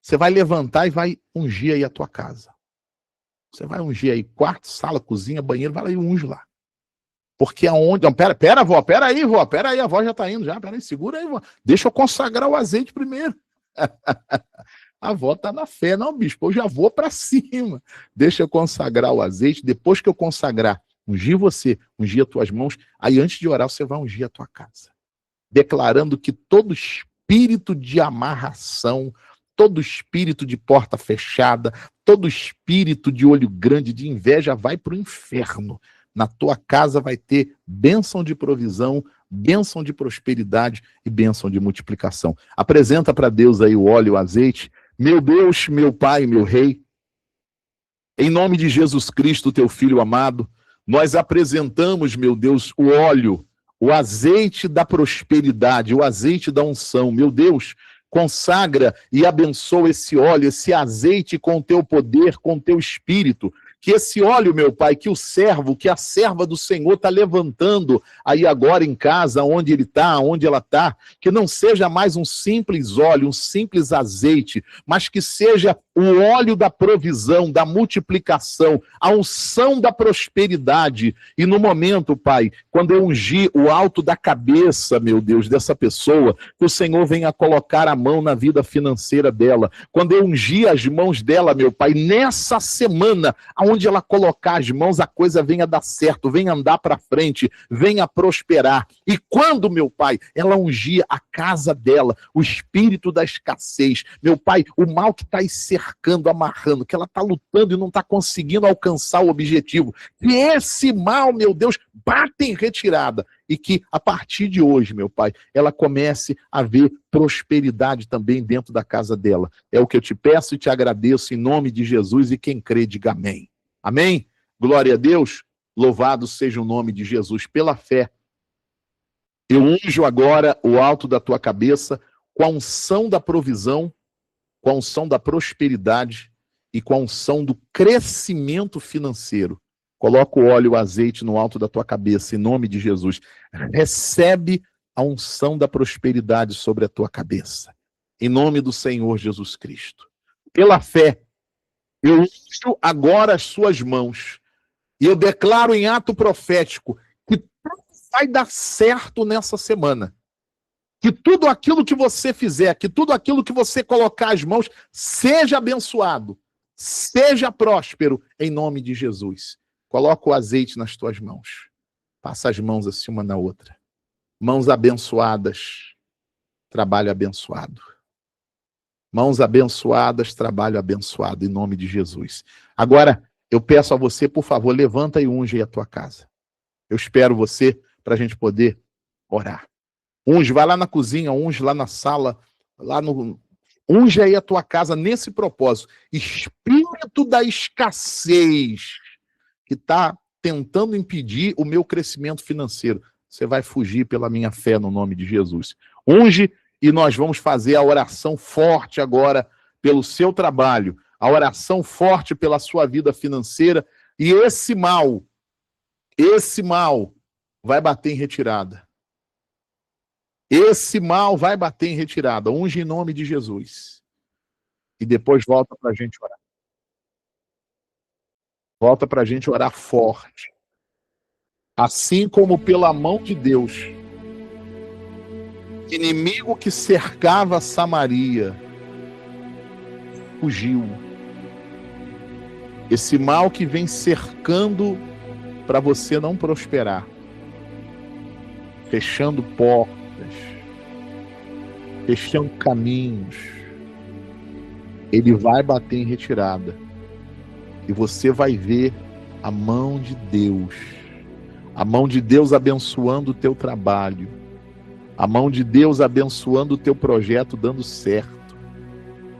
você vai levantar e vai ungir aí a tua casa. Você vai ungir aí quarto, sala, cozinha, banheiro, vai lá e unge lá. Porque aonde... Não, pera, avó, pera aí, a avó já tá indo já, pera aí, segura aí, avó. Deixa eu consagrar o azeite primeiro. A avó tá na fé, não, bispo, eu já vou para cima. Deixa eu consagrar o azeite, depois que eu consagrar, ungir você, ungir as tuas mãos, aí antes de orar você vai ungir a tua casa. Declarando que todo espírito de amarração, todo espírito de porta fechada, todo espírito de olho grande, de inveja, vai para o inferno. Na tua casa vai ter bênção de provisão, bênção de prosperidade e bênção de multiplicação. Apresenta para Deus aí o óleo e o azeite. Meu Deus, meu Pai, meu Rei, em nome de Jesus Cristo, teu Filho amado, nós apresentamos, meu Deus, o óleo, o azeite da prosperidade, o azeite da unção. Meu Deus, consagra e abençoa esse óleo, esse azeite com o teu poder, com o teu espírito. Que esse óleo, meu Pai, que o servo, que a serva do Senhor está levantando aí agora em casa, onde ele está, onde ela está, que não seja mais um simples óleo, um simples azeite, mas que seja o óleo da provisão, da multiplicação, a unção da prosperidade. E no momento, Pai, quando eu ungir o alto da cabeça, meu Deus, dessa pessoa, que o Senhor venha colocar a mão na vida financeira dela. Quando eu ungir as mãos dela, meu Pai, nessa semana, onde ela colocar as mãos, a coisa venha dar certo, venha andar para frente, venha prosperar. E quando, meu Pai, ela ungir a casa dela, o espírito da escassez, meu Pai, o mal que está aí cercando, amarrando, que ela está lutando e não está conseguindo alcançar o objetivo, que esse mal, meu Deus, bate em retirada. E que, a partir de hoje, meu Pai, ela comece a ver prosperidade também dentro da casa dela. É o que eu te peço e te agradeço em nome de Jesus, e quem crê, diga amém. Amém? Glória a Deus. Louvado seja o nome de Jesus. Pela fé, eu unjo agora o alto da tua cabeça com a unção da provisão, com a unção da prosperidade e com a unção do crescimento financeiro. Coloca o óleo e o azeite no alto da tua cabeça, em nome de Jesus. Recebe a unção da prosperidade sobre a tua cabeça, em nome do Senhor Jesus Cristo. Pela fé, eu unjo agora as suas mãos e eu declaro em ato profético que tudo vai dar certo nessa semana. Que tudo aquilo que você fizer, que tudo aquilo que você colocar as mãos, seja abençoado, seja próspero, em nome de Jesus. Coloca o azeite nas tuas mãos. Passa as mãos assim uma na outra. Mãos abençoadas, trabalho abençoado. Mãos abençoadas, trabalho abençoado, em nome de Jesus. Agora, eu peço a você, por favor, levanta e unge aí a tua casa. Eu espero você para a gente poder orar. Unge, vai lá na cozinha, unge lá na sala, unge aí a tua casa nesse propósito. Espírito da escassez que está tentando impedir o meu crescimento financeiro. Você vai fugir pela minha fé no nome de Jesus. Unge. E nós vamos fazer a oração forte agora pelo seu trabalho, a oração forte pela sua vida financeira, e esse mal vai bater em retirada. Esse mal vai bater em retirada. Unge em nome de Jesus. E depois volta para a gente orar. Volta para a gente orar forte. Assim como pela mão de Deus, inimigo que cercava Samaria fugiu. Esse mal que vem cercando para você não prosperar, fechando portas, fechando caminhos. Ele vai bater em retirada. E você vai ver a mão de Deus. A mão de Deus abençoando o teu trabalho. A mão de Deus abençoando o teu projeto dando certo.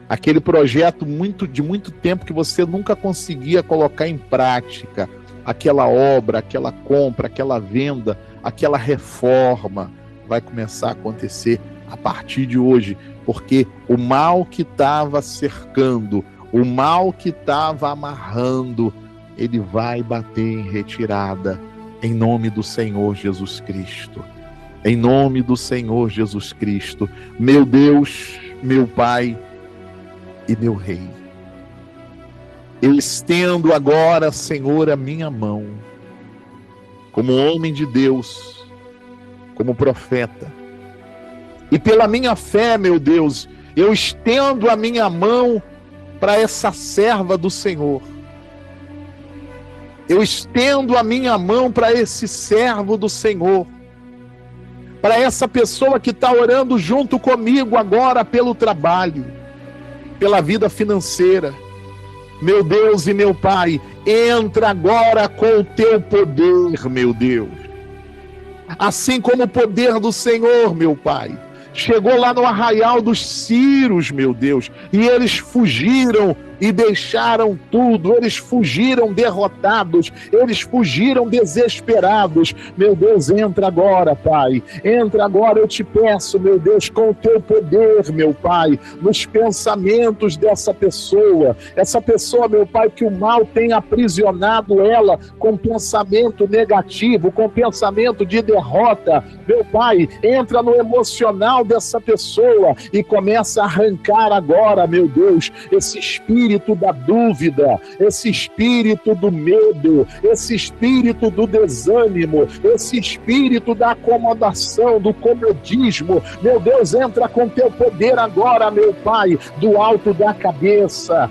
Aquele projeto de muito tempo que você nunca conseguia colocar em prática. Aquela obra, aquela compra, aquela venda, aquela reforma vai começar a acontecer a partir de hoje. Porque o mal que estava cercando, o mal que estava amarrando, ele vai bater em retirada, em nome do Senhor Jesus Cristo. Em nome do Senhor Jesus Cristo. Meu Deus, meu Pai e meu Rei. Eu estendo agora, Senhor, a minha mão, como homem de Deus, como profeta. E pela minha fé, meu Deus, eu estendo a minha mão para essa serva do Senhor. Eu estendo a minha mão para esse servo do Senhor. Para essa pessoa que está orando junto comigo agora pelo trabalho, pela vida financeira. Meu Deus e meu Pai, entra agora com o teu poder, meu Deus. Assim como o poder do Senhor, meu Pai, chegou lá no arraial dos Círios, meu Deus, e eles fugiram e deixaram tudo, eles fugiram derrotados, eles fugiram desesperados. Meu Deus, entra agora, Pai, entra agora, eu te peço, meu Deus, com o teu poder, meu Pai, nos pensamentos dessa pessoa, essa pessoa, meu Pai, que o mal tem aprisionado ela com pensamento negativo, com pensamento de derrota. Meu Pai, entra no emocional dessa pessoa e começa a arrancar agora, meu Deus, esse espírito da dúvida, esse espírito do medo, esse espírito do desânimo, esse espírito da acomodação, do comodismo. Meu Deus, entra com teu poder agora, meu Pai, do alto da cabeça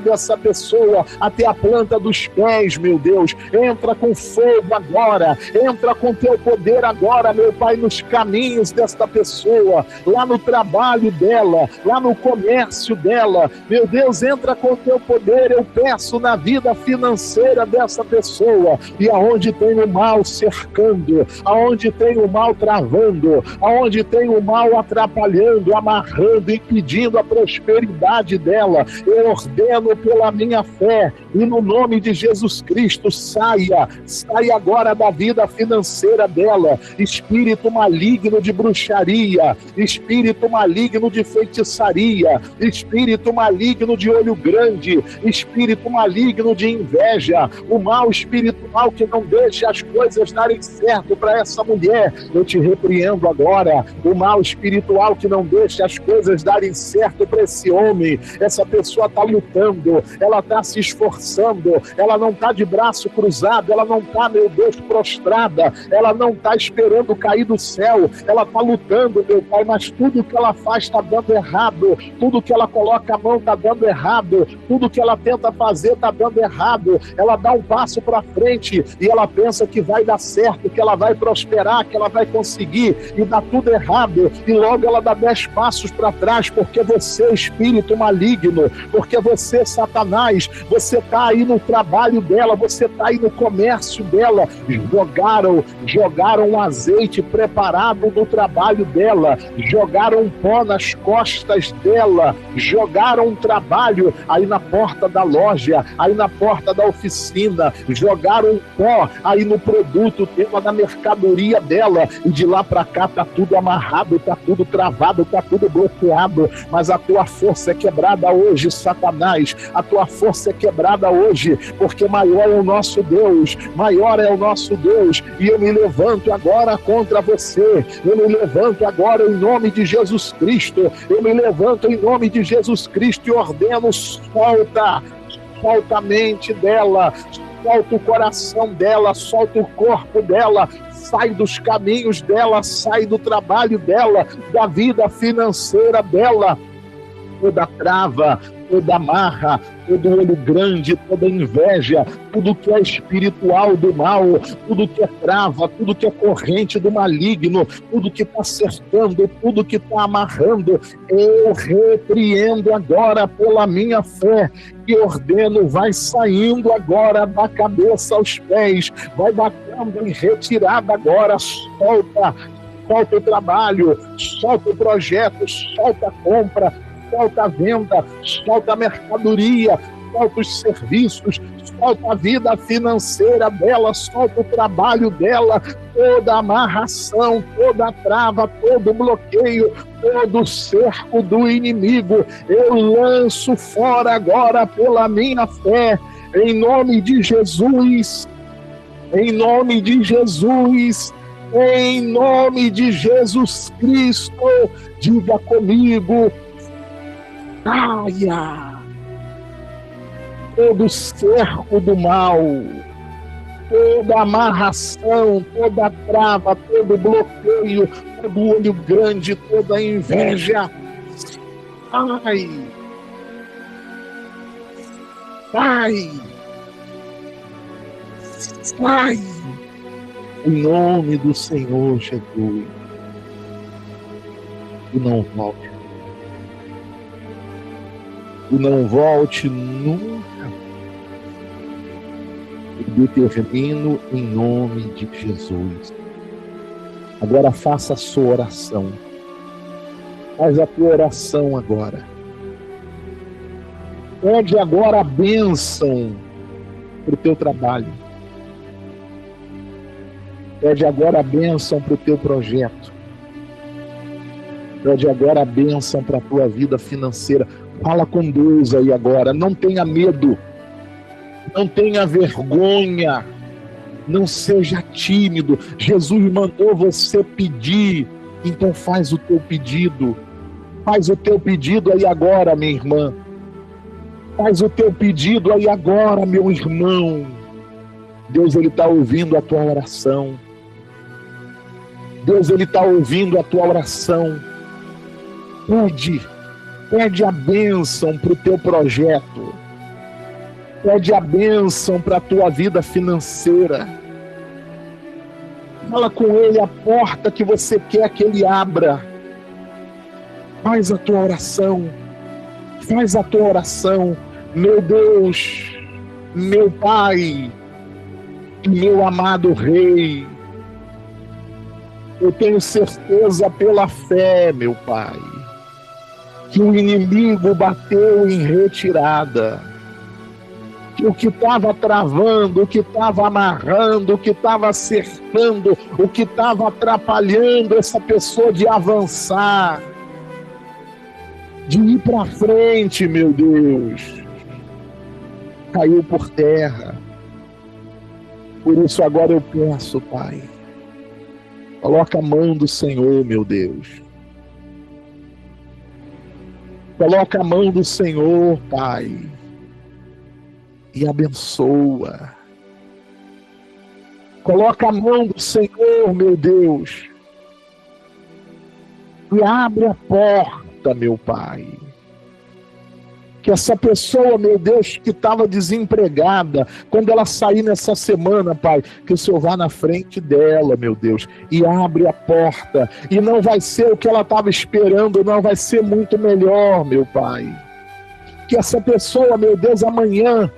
dessa pessoa até a planta dos pés, meu Deus. Entra com fogo agora, entra com teu poder agora, meu Pai, nos caminhos desta pessoa, lá no trabalho dela, lá no comércio dela. Meu Deus, entra com o teu poder, eu peço, na vida financeira dessa pessoa. E aonde tem o mal cercando, aonde tem o mal travando, aonde tem o mal atrapalhando, amarrando, impedindo a prosperidade dela, eu ordeno pela minha fé e no nome de Jesus Cristo, saia agora da vida financeira dela, espírito maligno de bruxaria, espírito maligno de feitiçaria, espírito maligno de olho grande, espírito maligno de inveja, o mal espiritual que não deixa as coisas darem certo para essa mulher, eu te repreendo agora. O mal espiritual que não deixa as coisas darem certo para esse homem, essa pessoa está lutando, ela está se esforçando, ela não está de braço cruzado, ela não está, meu Deus, prostrada, ela não está esperando cair do céu, ela está lutando, meu Pai, mas tudo que ela faz está dando errado, tudo que ela coloca a mão está dando errado, tudo que ela tenta fazer está dando errado. Ela dá um passo para frente e ela pensa que vai dar certo, que ela vai prosperar, que ela vai conseguir, e dá tudo errado, e logo ela dá 10 passos para trás, porque você, espírito maligno, porque você, Satanás, você está aí no trabalho dela, você está aí no comércio dela, jogaram um azeite preparado no trabalho dela, jogaram pó nas costas dela, jogaram um trabalho aí na porta da loja, aí na porta da oficina, jogaram um pó aí no produto dela, na mercadoria dela, e de lá para cá tá tudo amarrado, tá tudo travado, tá tudo bloqueado, mas a tua força é quebrada hoje, Satanás, a tua força é quebrada hoje, porque maior é o nosso Deus, maior é o nosso Deus, e eu me levanto agora contra você, eu me levanto agora em nome de Jesus Cristo, eu me levanto em nome de Jesus Cristo e ordeno, solta a mente dela, solta o coração dela, solta o corpo dela, sai dos caminhos dela, sai do trabalho dela, da vida financeira dela, toda trava, toda amarra, todo olho grande, toda inveja, tudo que é espiritual do mal, tudo que é trava, tudo que é corrente do maligno, tudo que está cercando, tudo que está amarrando, eu repreendo agora pela minha fé e ordeno, vai saindo agora da cabeça aos pés, vai batendo em retirada agora, solta o trabalho, solta o projeto, solta a compra, solta a venda, solta a mercadoria, solta os serviços, solta a vida financeira dela, solta o trabalho dela, toda a amarração, toda a trava, todo o bloqueio, todo o cerco do inimigo, eu lanço fora agora pela minha fé, em nome de Jesus, em nome de Jesus, em nome de Jesus Cristo, diga comigo, saia todo cerco do mal, toda amarração, toda trava, todo bloqueio, todo olho grande, toda inveja, sai, sai, sai, em nome do Senhor Jesus, e não volte. E não volte nunca. Eu determino em nome de Jesus. Agora faça a sua oração. Faz a tua oração agora. Pede agora a bênção para o teu trabalho. Pede agora a bênção para o teu projeto. Pede agora a bênção para a tua vida financeira. Fala com Deus aí agora. Não tenha medo. Não tenha vergonha. Não seja tímido. Jesus mandou você pedir. Então faz o teu pedido. Faz o teu pedido aí agora, minha irmã. Faz o teu pedido aí agora, meu irmão. Deus, Ele está ouvindo a tua oração. Deus, Ele está ouvindo a tua oração. Pede a bênção para o teu projeto. Pede a bênção para a tua vida financeira. Fala com Ele a porta que você quer que Ele abra. Faz a tua oração. Faz a tua oração. Meu Deus, meu Pai, meu amado Rei, eu tenho certeza pela fé, meu Pai, que o inimigo bateu em retirada, que o que estava travando, o que estava amarrando, o que estava cercando, o que estava atrapalhando essa pessoa de avançar, de ir para frente, meu Deus, caiu por terra. Por isso agora eu peço, Pai, coloca a mão do Senhor, meu Deus. Coloca a mão do Senhor, Pai, e abençoa. Coloca a mão do Senhor, meu Deus, e abre a porta, meu Pai. Que essa pessoa, meu Deus, que estava desempregada, quando ela sair nessa semana, Pai, que o Senhor vá na frente dela, meu Deus, e abre a porta, e não vai ser o que ela estava esperando, não, vai ser muito melhor, meu Pai. Que essa pessoa, meu Deus, amanhã,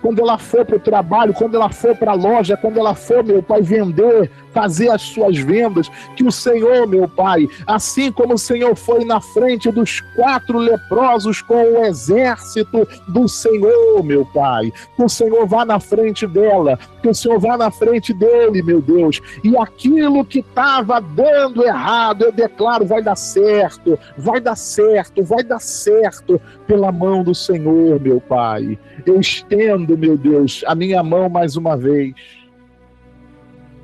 quando ela for para o trabalho, quando ela for para a loja, quando ela for, meu Pai, vender, fazer as suas vendas, que o Senhor, meu Pai, assim como o Senhor foi na frente dos 4 leprosos com o exército do Senhor, meu Pai, que o Senhor vá na frente dela, que o Senhor vá na frente dele, meu Deus, e aquilo que estava dando errado, eu declaro, vai dar certo, vai dar certo, vai dar certo, pela mão do Senhor, meu Pai. Eu estendo, meu Deus, a minha mão mais uma vez.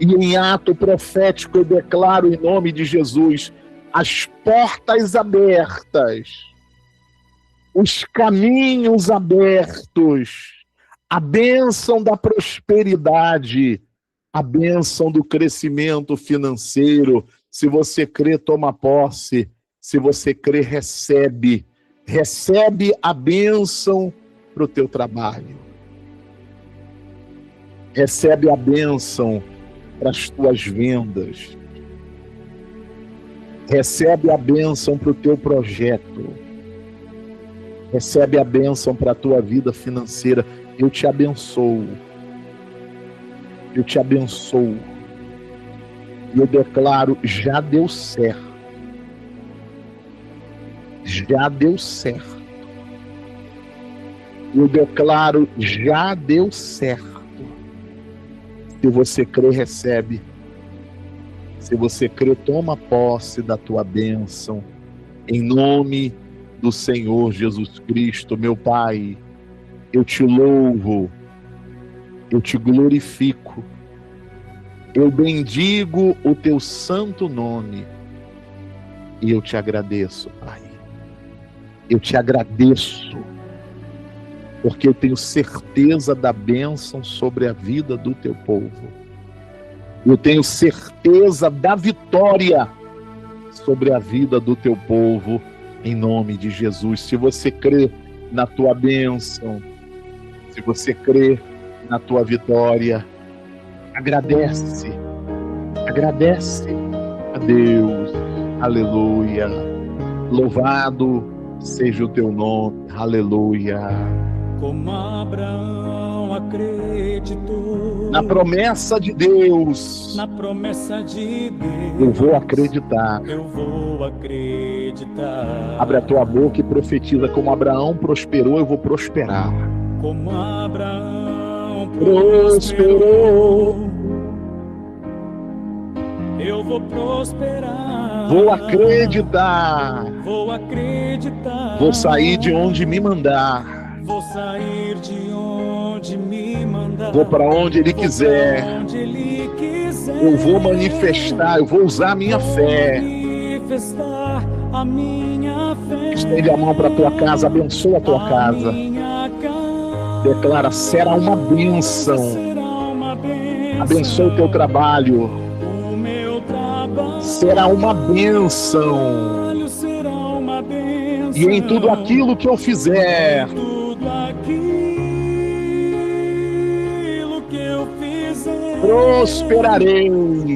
E em ato profético eu declaro em nome de Jesus as portas abertas, os caminhos abertos, a bênção da prosperidade, a bênção do crescimento financeiro. Se você crê, toma posse. Se você crê, recebe. Recebe a bênção para o teu trabalho. Recebe a bênção para as tuas vendas. Recebe a bênção para o teu projeto. Recebe a bênção para a tua vida financeira. Eu te abençoo. Eu te abençoo. E eu declaro, já deu certo. Já deu certo. Eu declaro, já deu certo. Se você crê, recebe. Se você crê, toma posse da tua bênção. Em nome do Senhor Jesus Cristo, meu Pai, eu te louvo, eu te glorifico, eu bendigo o teu santo nome e eu te agradeço, Pai. Eu te agradeço, porque eu tenho certeza da bênção sobre a vida do teu povo. Eu tenho certeza da vitória sobre a vida do teu povo, em nome de Jesus. Se você crê na tua bênção, se você crê na tua vitória, agradece a Deus. Aleluia. Louvado seja o teu nome. Aleluia. Como Abraão acreditou Na promessa de Deus, na promessa de Deus, eu vou acreditar. eu vou acreditar. Abre a tua boca e profetiza: como Abraão prosperou, eu vou prosperar. Como Abraão Prosperou. eu vou prosperar. Vou acreditar. Vou acreditar. Vou sair de onde me mandar. Vou sair de onde me mandar. Vou para onde Ele Vou quiser. pra onde Ele quiser. Eu vou manifestar, eu vou usar a minha fé. Manifestar a minha fé. Estende a mão para a tua casa, abençoa a tua casa. Minha casa Declara, será uma bênção. será uma bênção. Abençoa o teu trabalho. O meu trabalho Será uma bênção. será uma bênção. E em tudo aquilo que eu fizer, Tudo aquilo que eu fizer, prosperarei.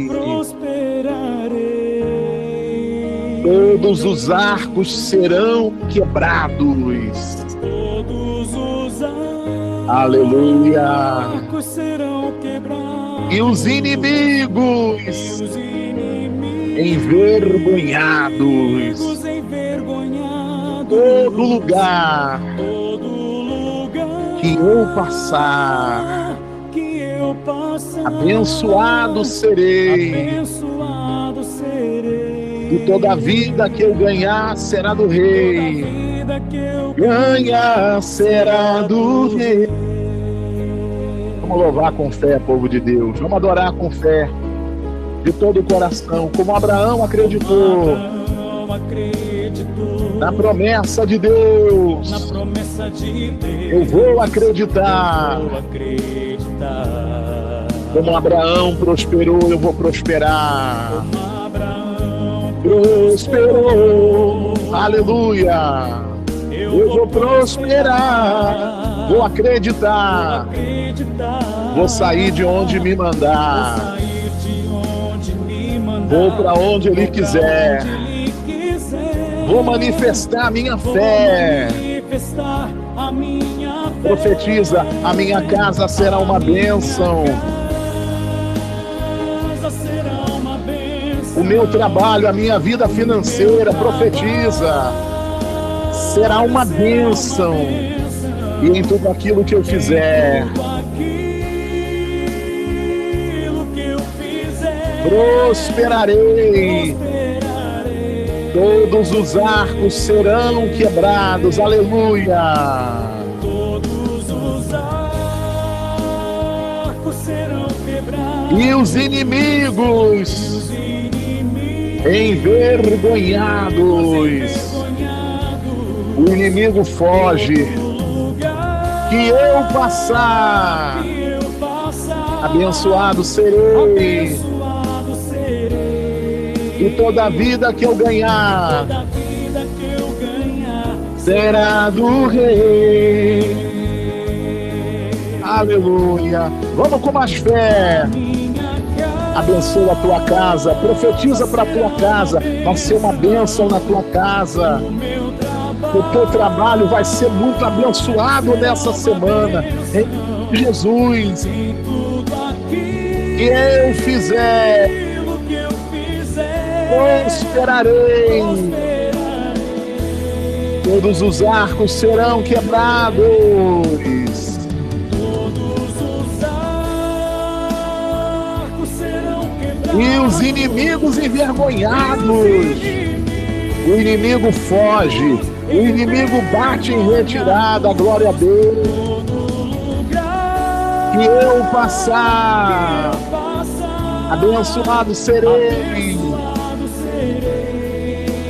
prosperarei. Todos os arcos serão quebrados. Todos os Aleluia. arcos serão quebrados. E os inimigos Os inimigos envergonhados. envergonhados. Todo lugar Todo lugar que eu passar, que eu passar, abençoado serei. abençoado serei. E toda a vida que eu ganhar será do Toda rei. vida que eu Ganha será do rei. Vamos louvar com fé, povo de Deus. Vamos adorar com fé, de todo o coração, como Abraão acreditou Abraão acreditou na promessa de Deus. na promessa de Deus. Eu vou acreditar. Vou acreditar. Como Abraão prosperou, eu vou prosperar. Como Abraão Prosperou, aleluia. Eu vou prosperar, vou acreditar. Vou sair de onde me mandar. Vou para onde Ele quiser. Vou manifestar a minha fé. Profetiza, a minha casa será uma bênção. O meu trabalho, a minha vida financeira, profetiza, será uma bênção. E em tudo aquilo que eu fizer, prosperarei. Todos os arcos serão quebrados. Aleluia. Todos os arcos serão quebrados. E os inimigos envergonhados. O inimigo foge. Que eu passar, abençoado serei. E toda a vida que eu ganhar será do Rei. Aleluia. Vamos com mais fé. Abençoa a tua casa, profetiza para a tua casa, vai ser uma bênção na tua casa. O teu trabalho vai ser muito abençoado nessa semana. Em Jesus. Que eu fizer, prosperarei. Todos os arcos serão quebrados. E os inimigos envergonhados. O inimigo foge. O inimigo bate em retirada. Glória a Deus. Que eu passar, abençoado serei.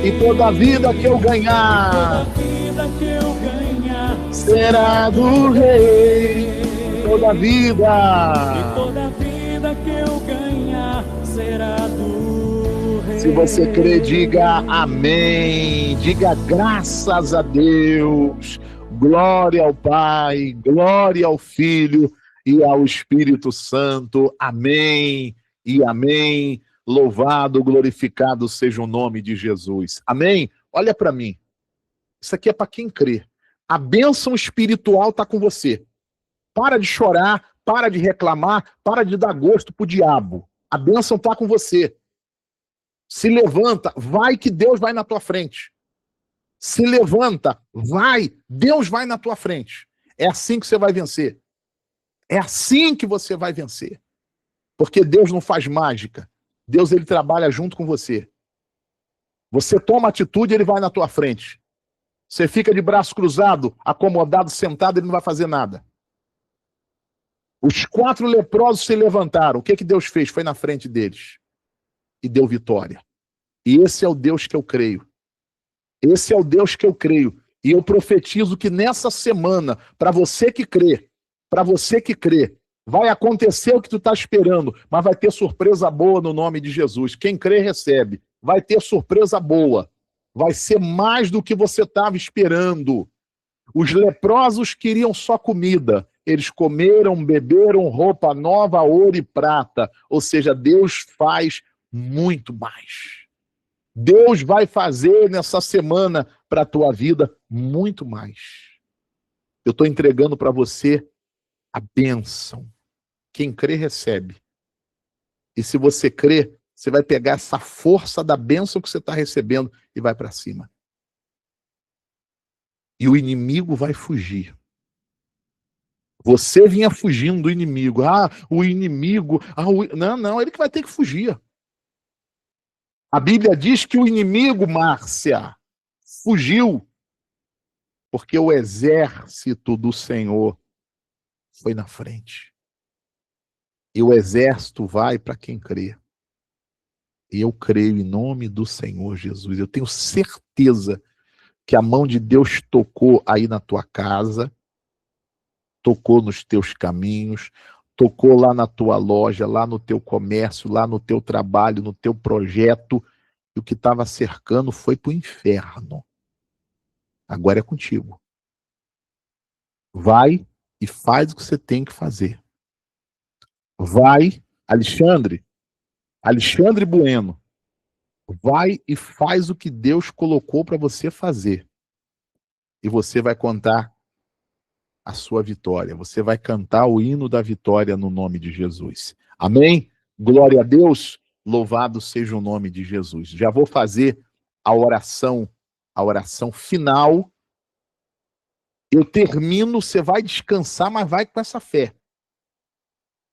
E toda vida que eu ganhar será do Rei. Toda vida que eu ganhar será do Rei. Se você crê, diga amém. Diga graças a Deus. Glória ao Pai, glória ao Filho e ao Espírito Santo. Amém e amém. Louvado, glorificado seja o nome de Jesus. Amém? Olha para mim. Isso aqui é para quem crê. A bênção espiritual está com você. Para de chorar, para de reclamar, para de dar gosto pro diabo. A bênção está com você. Se levanta, vai que Deus vai na tua frente. Se levanta, vai, Deus vai na tua frente. É assim que você vai vencer. É assim que você vai vencer. Porque Deus não faz mágica. Deus, ele trabalha junto com você. Você toma atitude, ele vai na tua frente. Você fica de braço cruzado, acomodado, sentado, ele não vai fazer nada. Os 4 leprosos se levantaram. O que Deus fez? Foi na frente deles. E deu vitória. E esse é o Deus que eu creio. Esse é o Deus que eu creio. E eu profetizo que nessa semana, para você que crê, vai acontecer o que tu está esperando, mas vai ter surpresa boa no nome de Jesus. Quem crê, recebe. Vai ter surpresa boa. Vai ser mais do que você estava esperando. Os leprosos queriam só comida. Eles comeram, beberam roupa nova, ouro e prata. Ou seja, Deus faz muito mais. Deus vai fazer nessa semana para a tua vida muito mais. Eu estou entregando para você a bênção. Quem crê, recebe. E se você crê, você vai pegar essa força da bênção que você está recebendo e vai para cima. E o inimigo vai fugir. Você vinha fugindo do inimigo. O inimigo... Não, ele que vai ter que fugir. A Bíblia diz que o inimigo, Márcia, fugiu porque o exército do Senhor foi na frente. E o exército vai para quem crê. E eu creio em nome do Senhor Jesus. Eu tenho certeza que a mão de Deus tocou aí na tua casa, tocou nos teus caminhos, tocou lá na tua loja, lá no teu comércio, lá no teu trabalho, no teu projeto. E o que estava cercando foi para o inferno. Agora é contigo. Vai e faz o que você tem que fazer. Vai, Alexandre Bueno, vai e faz o que Deus colocou para você fazer. E você vai contar a sua vitória. Você vai cantar o hino da vitória no nome de Jesus. Amém? Glória a Deus. Louvado seja o nome de Jesus. Já vou fazer a oração final. Eu termino, você vai descansar, mas vai com essa fé.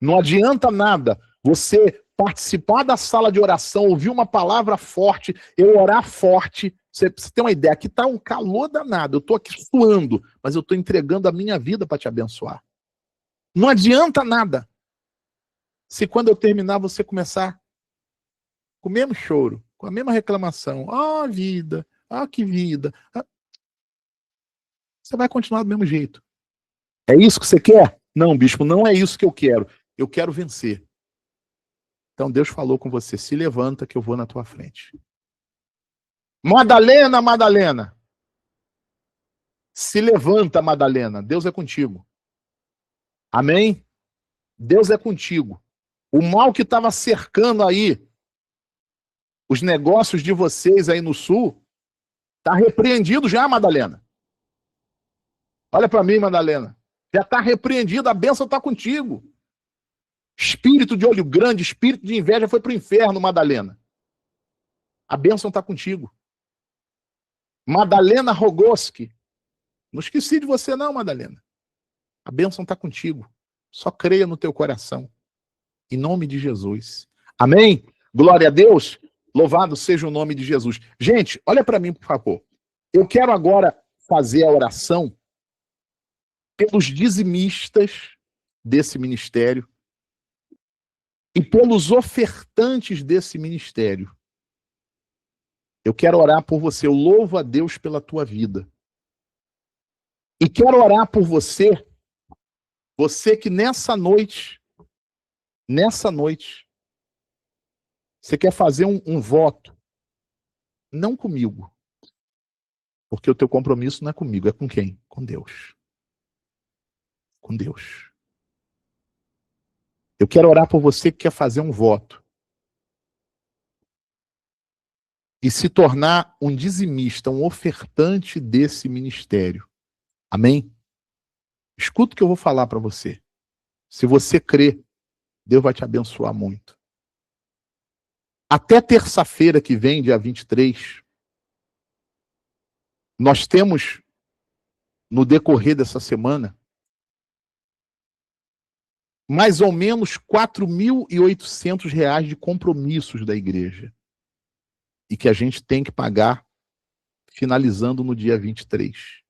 Não adianta nada você participar da sala de oração, ouvir uma palavra forte, eu orar forte. Você tem uma ideia, aqui está um calor danado, eu estou aqui suando, mas eu estou entregando a minha vida para te abençoar. Não adianta nada. Se quando eu terminar você começar com o mesmo choro, com a mesma reclamação, vida, que vida. Você vai continuar do mesmo jeito. É isso que você quer? Não, bispo, não é isso que eu quero. Eu quero vencer. Então Deus falou com você, se levanta que eu vou na tua frente. Madalena, Se levanta, Madalena. Deus é contigo. Amém? Deus é contigo. O mal que estava cercando aí os negócios de vocês aí no sul está repreendido já, Madalena. Olha para mim, Madalena. Já está repreendido, a bênção está contigo. Espírito de olho grande, espírito de inveja foi para o inferno, Madalena. A bênção está contigo. Madalena Rogoski. Não esqueci de você não, Madalena. A bênção está contigo. Só creia no teu coração. Em nome de Jesus. Amém? Glória a Deus. Louvado seja o nome de Jesus. Gente, olha para mim, por favor. Eu quero agora fazer a oração pelos dizimistas desse ministério e pelos ofertantes desse ministério. Eu quero orar por você. Eu louvo a Deus pela tua vida. E quero orar por você, você que nessa noite, você quer fazer um voto, não comigo, porque o teu compromisso não é comigo, é com quem? Com Deus. Com Deus. Eu quero orar por você que quer fazer um voto e se tornar um dizimista, um ofertante desse ministério. Amém? Escuta o que eu vou falar para você. Se você crê, Deus vai te abençoar muito. Até terça-feira que vem, dia 23, nós temos, no decorrer dessa semana, mais ou menos R$ 4.800 de compromissos da igreja. E que a gente tem que pagar finalizando no dia 23.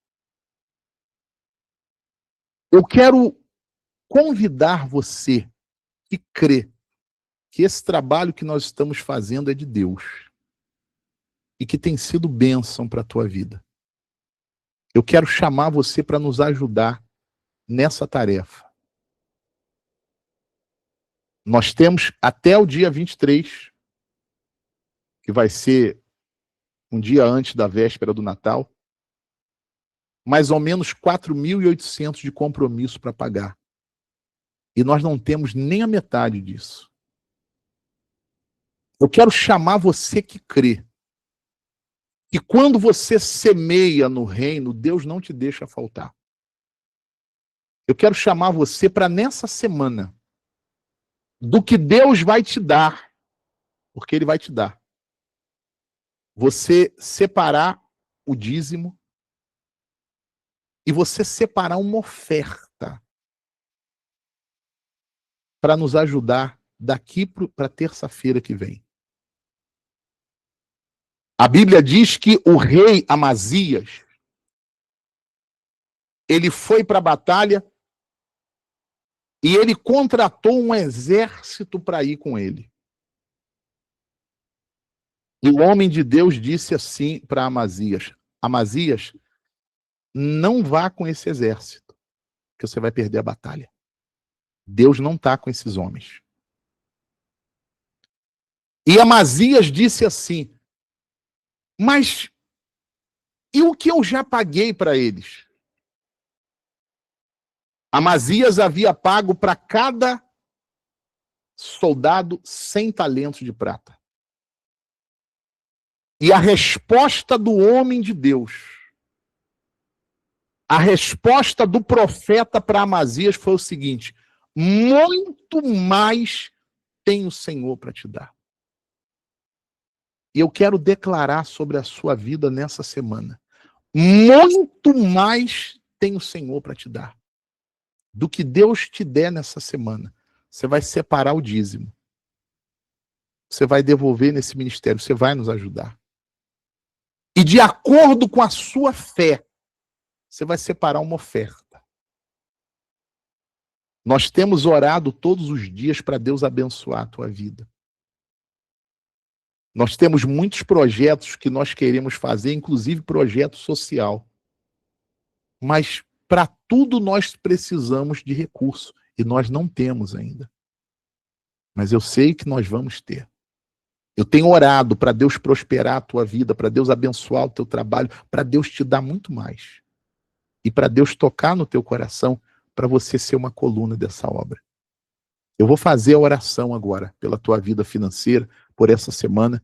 Eu quero convidar você que crê que esse trabalho que nós estamos fazendo é de Deus e que tem sido bênção para a tua vida. Eu quero chamar você para nos ajudar nessa tarefa. Nós temos até o dia 23, que vai ser um dia antes da véspera do Natal, mais ou menos 4.800 de compromisso para pagar. E nós não temos nem a metade disso. Eu quero chamar você que crê. E quando você semeia no reino, Deus não te deixa faltar. Eu quero chamar você para nessa semana, do que Deus vai te dar, porque Ele vai te dar, você separar o dízimo e você separar uma oferta para nos ajudar daqui para terça-feira que vem. A Bíblia diz que o rei Amazias, ele foi para a batalha e ele contratou um exército para ir com ele. E o homem de Deus disse assim para Amazias: Amazias, não vá com esse exército, que você vai perder a batalha. Deus não está com esses homens. E Amazias disse assim: mas e o que eu já paguei para eles? Amazias havia pago para cada soldado 100 talentos de prata. E a resposta do homem de Deus, a resposta do profeta para Amazias foi o seguinte: muito mais tem o Senhor para te dar. E eu quero declarar sobre a sua vida nessa semana: muito mais tem o Senhor para te dar. Do que Deus te der nessa semana, você vai separar o dízimo. Você vai devolver nesse ministério, você vai nos ajudar. E de acordo com a sua fé, você vai separar uma oferta. Nós temos orado todos os dias para Deus abençoar a tua vida. Nós temos muitos projetos que nós queremos fazer, inclusive projeto social. Mas para tudo nós precisamos de recurso. E nós não temos ainda. Mas eu sei que nós vamos ter. Eu tenho orado para Deus prosperar a tua vida, para Deus abençoar o teu trabalho, para Deus te dar muito mais. e para Deus tocar no teu coração, para você ser uma coluna dessa obra. Eu vou fazer a oração agora pela tua vida financeira, por essa semana.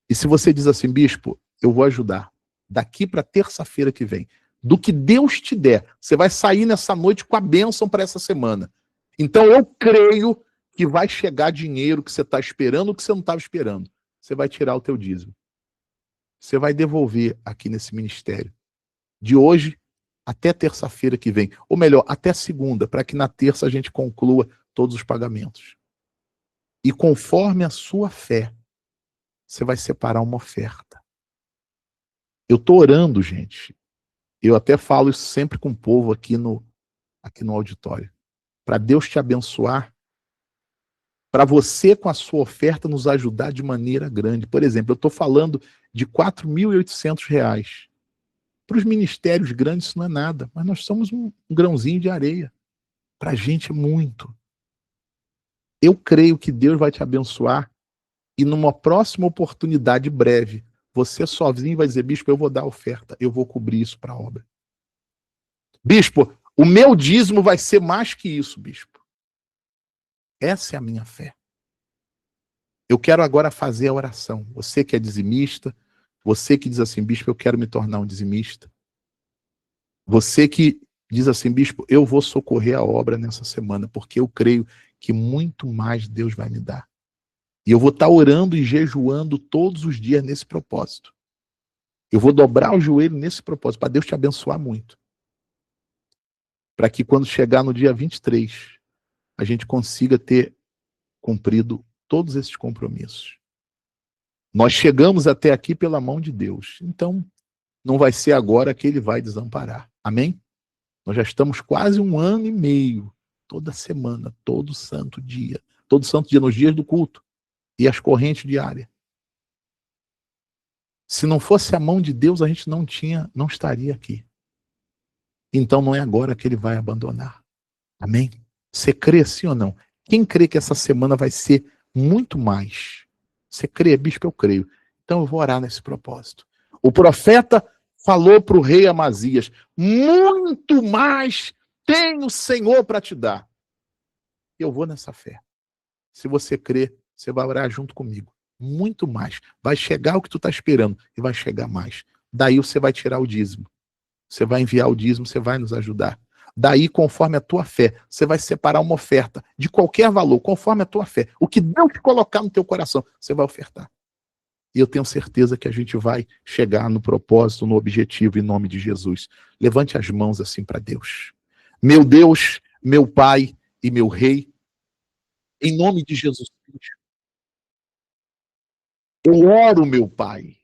E se você diz assim, bispo, eu vou ajudar. Daqui para terça-feira que vem, do que Deus te der, você vai sair nessa noite com a bênção para essa semana. Então eu creio que vai chegar dinheiro que você está esperando, que você não estava esperando. Você vai tirar o teu dízimo. Você vai devolver aqui nesse ministério. De hoje até terça-feira que vem. Ou melhor, até segunda, para que na terça a gente conclua todos os pagamentos. E conforme a sua fé, você vai separar uma oferta. Eu estou orando, gente. Eu até falo isso sempre com o povo aqui no auditório. Para Deus te abençoar, para você com a sua oferta nos ajudar de maneira grande. Por exemplo, eu estou falando de R$ 4.800. Para os ministérios grandes isso não é nada, mas nós somos um grãozinho de areia. Para a gente é muito. Eu creio que Deus vai te abençoar e numa próxima oportunidade breve, você sozinho vai dizer, bispo, eu vou dar a oferta, eu vou cobrir isso para a obra. Bispo, o meu dízimo vai ser mais que isso, bispo. Essa é a minha fé. Eu quero agora fazer a oração. Você que é dizimista, você que diz assim, bispo, eu quero me tornar um dizimista. Você que diz assim, bispo, eu vou socorrer a obra nessa semana, porque eu creio que muito mais Deus vai me dar. E eu vou estar orando e jejuando todos os dias nesse propósito. Eu vou dobrar o joelho nesse propósito, para Deus te abençoar muito. Para que quando chegar no dia 23, a gente consiga ter cumprido todos esses compromissos. Nós chegamos até aqui pela mão de Deus. Então, não vai ser agora que Ele vai desamparar. Amém? Nós já estamos quase 1 ano e meio, toda semana, todo santo dia, nos dias do culto, e as correntes diárias. Se não fosse a mão de Deus, a gente não estaria aqui. Então não é agora que Ele vai abandonar. Amém? Você crê sim ou não? Quem crê que essa semana vai ser muito mais? Você crê, bispo? Eu creio. Então eu vou orar nesse propósito. O profeta falou para o rei Amazias, muito mais tem o Senhor para te dar. Eu vou nessa fé. Se você crê, você vai orar junto comigo. Muito mais. Vai chegar o que tu está esperando e vai chegar mais. Daí você vai tirar o dízimo. Você vai enviar o dízimo, você vai nos ajudar. Daí, conforme a tua fé, você vai separar uma oferta de qualquer valor, conforme a tua fé. O que Deus colocar no teu coração, você vai ofertar. E eu tenho certeza que a gente vai chegar no propósito, no objetivo, em nome de Jesus. Levante as mãos assim para Deus. Meu Deus, meu Pai e meu Rei, em nome de Jesus Cristo, eu oro, meu Pai,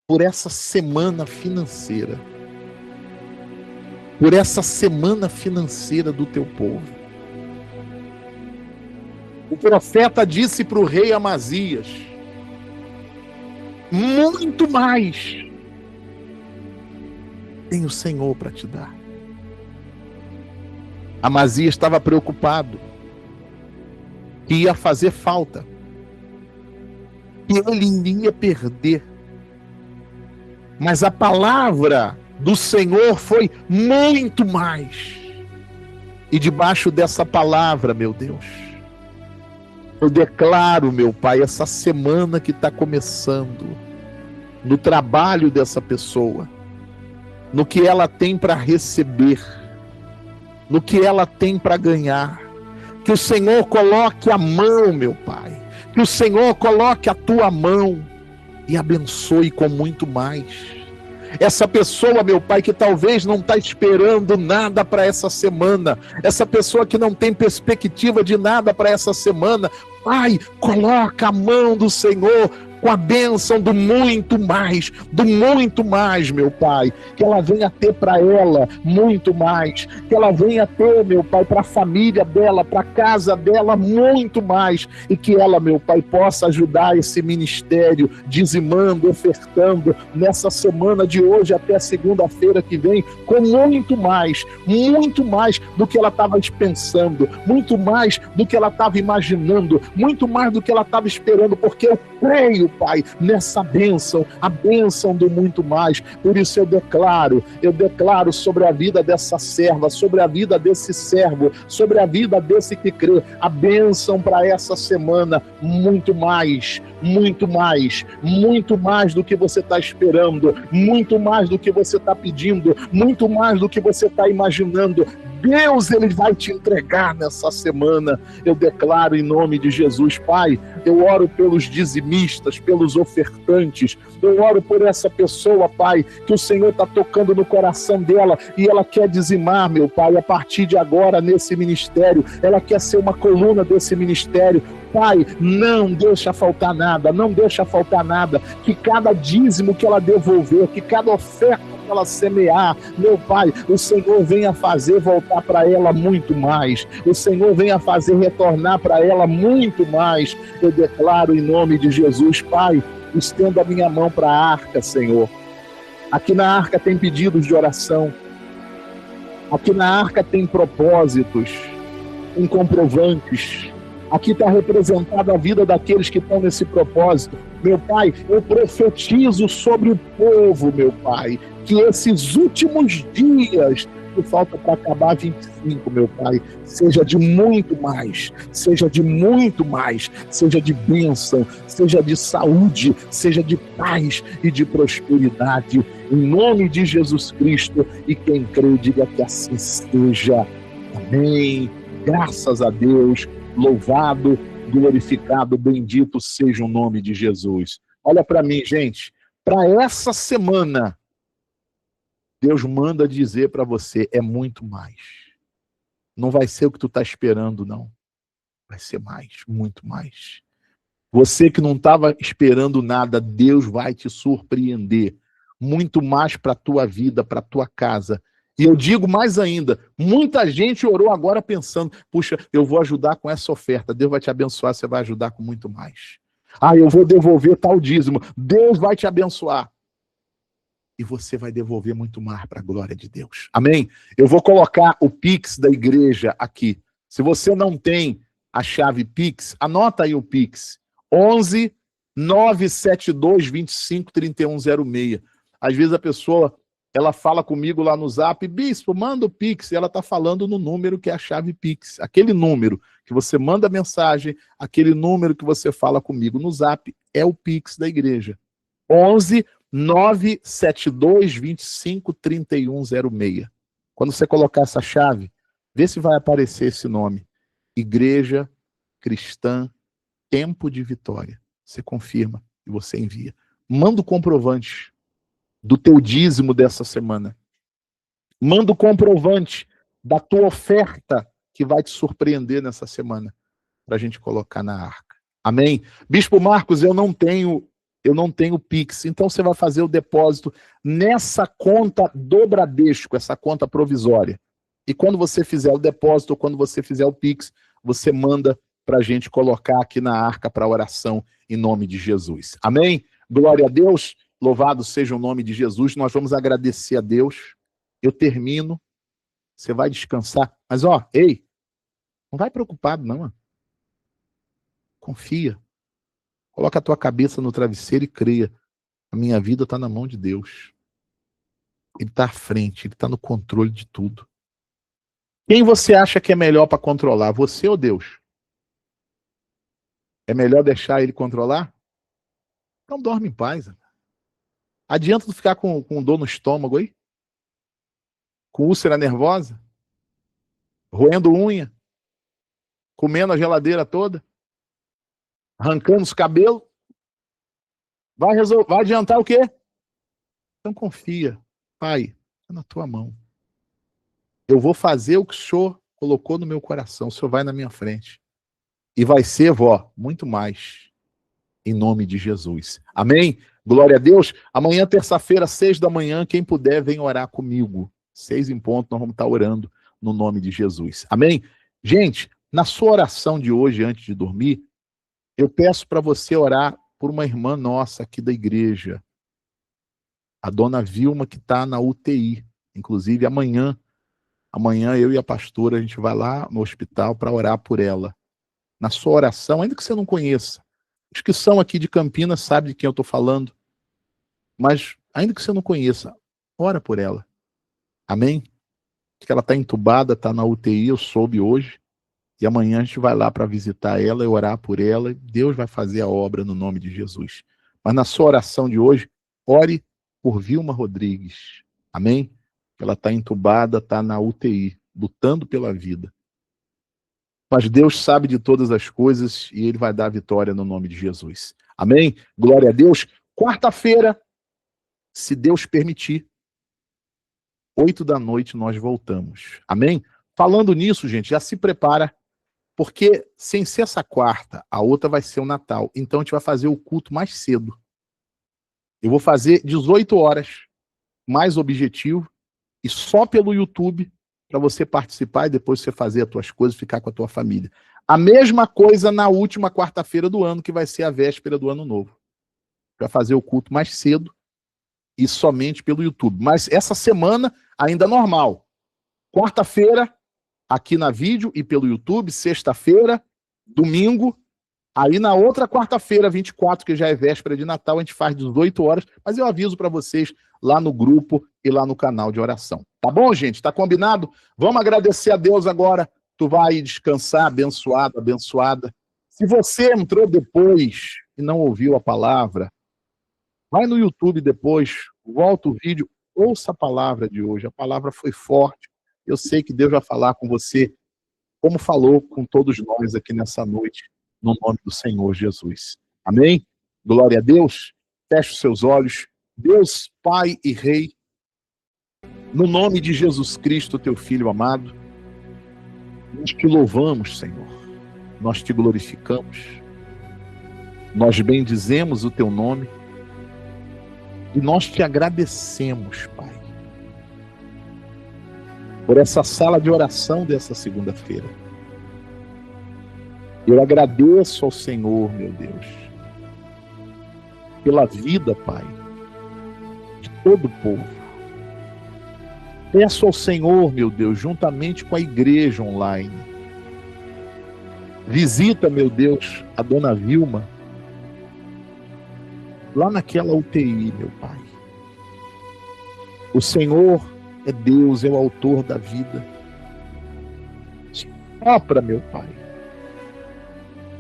por essa semana financeira. Por essa semana financeira do teu povo. O profeta disse para o rei Amazias, muito mais tem o Senhor para te dar. Amazias estava preocupado que ia fazer falta, que ele iria perder. Mas a palavra do Senhor foi muito mais. E debaixo dessa palavra, meu Deus, eu declaro, meu Pai, essa semana que está começando, no trabalho dessa pessoa, no que ela tem para receber, no que ela tem para ganhar, que o Senhor coloque a mão, meu Pai, que o Senhor coloque a tua mão e abençoe com muito mais. Essa pessoa, meu Pai, que talvez não está esperando nada para essa semana, essa pessoa que não tem perspectiva de nada para essa semana, Pai, coloca a mão do Senhor com a bênção do muito mais, meu Pai, que ela venha ter para ela muito mais, que ela venha ter, meu Pai, para a família dela, para a casa dela, muito mais, e que ela, meu Pai, possa ajudar esse ministério, dizimando, ofertando, nessa semana de hoje até segunda-feira que vem, com muito mais do que ela estava pensando, muito mais do que ela estava imaginando, muito mais do que ela estava esperando, porque eu creio, Pai, nessa bênção, a bênção do muito mais. Por isso eu declaro sobre a vida dessa serva, sobre a vida desse servo, sobre a vida desse que crê, a bênção para essa semana, muito mais, muito mais, muito mais do que você está esperando, muito mais do que você está pedindo, muito mais do que você está imaginando. Deus, Ele vai te entregar nessa semana. Eu declaro em nome de Jesus, Pai, eu oro pelos dizimistas, pelos ofertantes, eu oro por essa pessoa, Pai, que o Senhor está tocando no coração dela e ela quer dizimar, meu Pai, a partir de agora nesse ministério, ela quer ser uma coluna desse ministério. Pai, não deixa faltar nada, não deixa faltar nada, que cada dízimo que ela devolver, que cada oferta que ela semear, meu Pai, o Senhor venha fazer voltar para ela muito mais, o Senhor venha fazer retornar para ela muito mais. Eu declaro em nome de Jesus, Pai, estendo a minha mão para a arca, Senhor. Aqui na arca tem pedidos de oração, aqui na arca tem propósitos, tem comprovantes. Aqui está representada a vida daqueles que estão nesse propósito. Meu Pai, eu profetizo sobre o povo, meu Pai, que esses últimos dias que falta para acabar 25, meu Pai, seja de muito mais, seja de muito mais, seja de bênção, seja de saúde, seja de paz e de prosperidade, em nome de Jesus Cristo. E quem crê, diga que assim seja. Amém. Graças a Deus. Louvado, glorificado, bendito seja o nome de Jesus. Olha para mim, gente, para essa semana, Deus manda dizer para você, é muito mais. Não vai ser o que tu está esperando, não. Vai ser mais, muito mais. Você que não estava esperando nada, Deus vai te surpreender. Muito mais para a tua vida, para a tua casa. E eu digo mais ainda, muita gente orou agora pensando, puxa, eu vou ajudar com essa oferta, Deus vai te abençoar, você vai ajudar com muito mais. Ah, eu vou devolver tal dízimo, Deus vai te abençoar. E você vai devolver muito mais para a glória de Deus. Amém? Eu vou colocar o Pix da igreja aqui. Se você não tem a chave Pix, anota aí o Pix. 11 972 25 3106. Às vezes a pessoa, ela fala comigo lá no Zap, bispo, manda o Pix, e ela está falando no número que é a chave Pix. Aquele número que você manda mensagem, aquele número que você fala comigo no Zap, é o Pix da igreja. 11 972 25 3106. Quando você colocar essa chave, vê se vai aparecer esse nome. Igreja Cristã Tempo de Vitória. Você confirma e você envia. Manda o comprovante do teu dízimo dessa semana. Manda o comprovante da tua oferta que vai te surpreender nessa semana, para a gente colocar na arca. Amém? Bispo Marcos, eu não tenho Pix, então você vai fazer o depósito nessa conta do Bradesco, essa conta provisória. E quando você fizer o depósito, ou quando você fizer o Pix, você manda para a gente colocar aqui na arca para oração em nome de Jesus. Amém? Glória a Deus. Louvado seja o nome de Jesus. Nós vamos agradecer a Deus. Eu termino. Você vai descansar. Mas, ei, não vai preocupado, não. Confia. Coloca a tua cabeça no travesseiro e creia. A minha vida está na mão de Deus. Ele está à frente, ele está no controle de tudo. Quem você acha que é melhor para controlar, você ou Deus? É melhor deixar ele controlar? Então dorme em paz. Adianta tu ficar com dor no estômago aí? Com úlcera nervosa? Roendo unha? Comendo a geladeira toda? Arrancando os cabelos? Vai adiantar o quê? Então confia. Pai, está na tua mão. Eu vou fazer o que o Senhor colocou no meu coração. O Senhor vai na minha frente. E vai ser, muito mais. Em nome de Jesus. Amém? Glória a Deus. Amanhã, terça-feira, 6 da manhã, quem puder, vem orar comigo. 6 em ponto, nós vamos estar orando no nome de Jesus. Amém? Gente, na sua oração de hoje, antes de dormir, eu peço para você orar por uma irmã nossa aqui da igreja. A dona Vilma, que está na UTI. Inclusive, amanhã eu e a pastora, a gente vai lá no hospital para orar por ela. Na sua oração, ainda que você não conheça, Os que são aqui de Campinas sabem de quem eu estou falando. Mas, ainda que você não conheça, ora por ela. Amém? Que ela está entubada, está na UTI, eu soube hoje. E amanhã a gente vai lá para visitar ela e orar por ela. E Deus vai fazer a obra no nome de Jesus. Mas na sua oração de hoje, ore por Vilma Rodrigues. Amém? Ela está entubada, está na UTI, lutando pela vida. Mas Deus sabe de todas as coisas e Ele vai dar vitória no nome de Jesus. Amém? Glória a Deus. Quarta-feira, se Deus permitir, 8 da noite nós voltamos. Amém? Falando nisso, gente, já se prepara, porque sem ser essa quarta, a outra vai ser o Natal. Então a gente vai fazer o culto mais cedo. Eu vou fazer 18 horas, mais objetivo, e só pelo YouTube, para você participar e depois você fazer as tuas coisas e ficar com a tua família. A mesma coisa na última quarta-feira do ano, que vai ser a véspera do Ano Novo. Vai fazer o culto mais cedo e somente pelo YouTube. Mas essa semana ainda normal. Quarta-feira, aqui na vídeo e pelo YouTube. Sexta-feira, domingo. Aí na outra quarta-feira, 24, que já é véspera de Natal, a gente faz 18 horas. Mas eu aviso para vocês lá no grupo e lá no canal de oração. Tá bom, gente? Tá combinado? Vamos agradecer a Deus agora. Tu vai descansar, abençoado, abençoada. Se você entrou depois e não ouviu a palavra, vai no YouTube depois, volta o vídeo, ouça a palavra de hoje. A palavra foi forte. Eu sei que Deus vai falar com você, como falou com todos nós aqui nessa noite, no nome do Senhor Jesus. Amém? Glória a Deus. Feche os seus olhos. Deus, Pai e Rei, no nome de Jesus Cristo, teu Filho amado, nós te louvamos, Senhor. Nós te glorificamos. Nós bendizemos o teu nome. E nós te agradecemos, Pai, por essa sala de oração dessa segunda-feira. Eu agradeço ao Senhor, meu Deus, pela vida, Pai, de todo o povo. Peço ao Senhor, meu Deus, juntamente com a igreja online. Visita, meu Deus, a dona Vilma, lá naquela UTI, meu Pai. O Senhor é Deus, é o autor da vida. Sopra, meu Pai,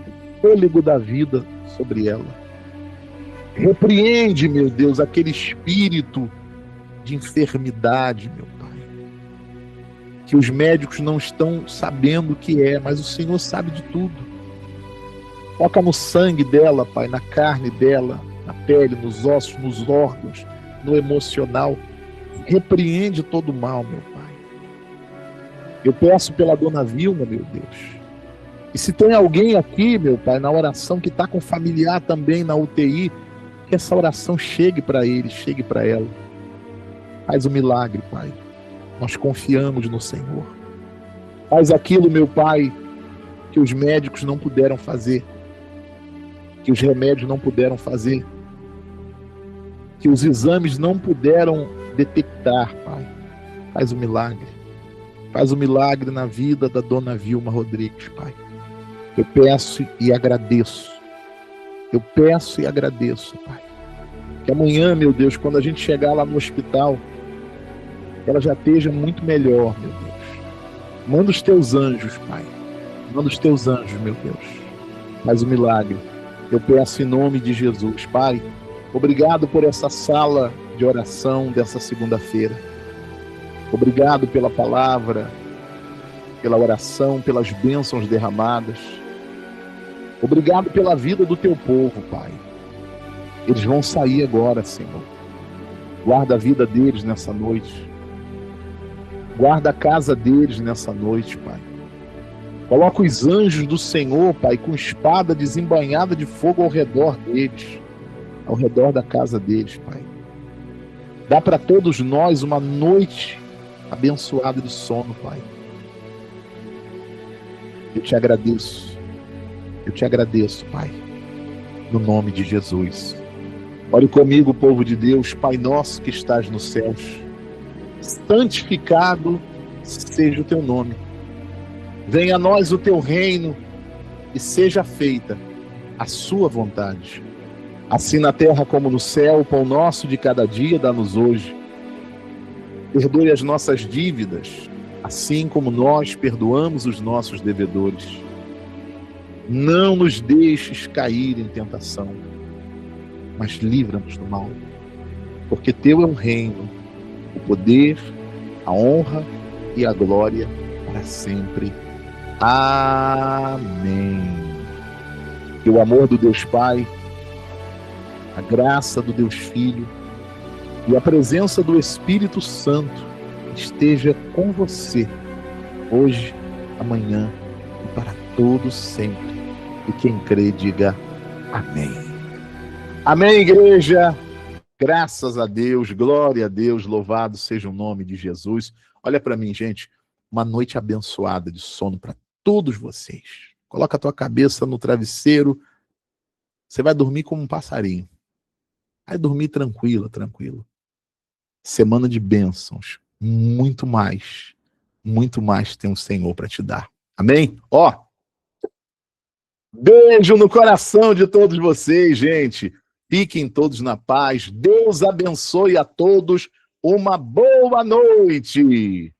o fôlego da vida sobre ela. Repreende, meu Deus, aquele espírito de enfermidade, meu Pai, que os médicos não estão sabendo o que é, mas o Senhor sabe de tudo. Toca no sangue dela, Pai, na carne dela, na pele, nos ossos, nos órgãos, no emocional. Repreende todo o mal, meu Pai. Eu peço pela dona Vilma, meu Deus. E se tem alguém aqui, meu Pai, na oração que está com familiar também na UTI, que essa oração chegue para ele, chegue para ela. Faz o milagre, Pai. Nós confiamos no Senhor. Faz aquilo, meu Pai, que os médicos não puderam fazer, que os remédios não puderam fazer, que os exames não puderam detectar, Pai. Faz o milagre. Faz o milagre na vida da dona Vilma Rodrigues, Pai. Eu peço e agradeço. Eu peço e agradeço, Pai. Que amanhã, meu Deus, quando a gente chegar lá no hospital, ela já esteja muito melhor, meu Deus. Manda os teus anjos, Pai. Manda os teus anjos, meu Deus. Faz o milagre. Eu peço em nome de Jesus, Pai. Obrigado por essa sala de oração dessa segunda-feira. Obrigado pela palavra, pela oração, pelas bênçãos derramadas. Obrigado pela vida do teu povo, Pai. Eles vão sair agora, Senhor. Guarda a vida deles nessa noite. Guarda a casa deles nessa noite, Pai. Coloca os anjos do Senhor, Pai, com espada desembainhada de fogo ao redor deles, ao redor da casa deles, Pai. Dá para todos nós uma noite abençoada de sono, Pai. Eu te agradeço. Eu te agradeço, Pai. No nome de Jesus. Ore comigo, povo de Deus. Pai nosso que estás nos céus, santificado seja o teu nome. Venha a nós o teu reino e seja feita a sua vontade. Assim na terra como no céu, o pão nosso de cada dia dá-nos hoje. Perdoe as nossas dívidas, assim como nós perdoamos os nossos devedores. Não nos deixes cair em tentação, mas livra-nos do mal. Porque teu é o reino, o poder, a honra e a glória para sempre. Amém. Que o amor do Deus Pai, a graça do Deus Filho e a presença do Espírito Santo esteja com você, hoje, amanhã e para todos sempre. E quem crê, diga amém. Amém, igreja. Graças a Deus, glória a Deus, louvado seja o nome de Jesus. Olha para mim, gente, uma noite abençoada de sono para todos vocês. Coloca a tua cabeça no travesseiro, você vai dormir como um passarinho. Vai dormir tranquilo, tranquilo. Semana de bênçãos, muito mais tem o Senhor para te dar. Amém? Ó, beijo no coração de todos vocês, gente. Fiquem todos na paz. Deus abençoe a todos. Uma boa noite.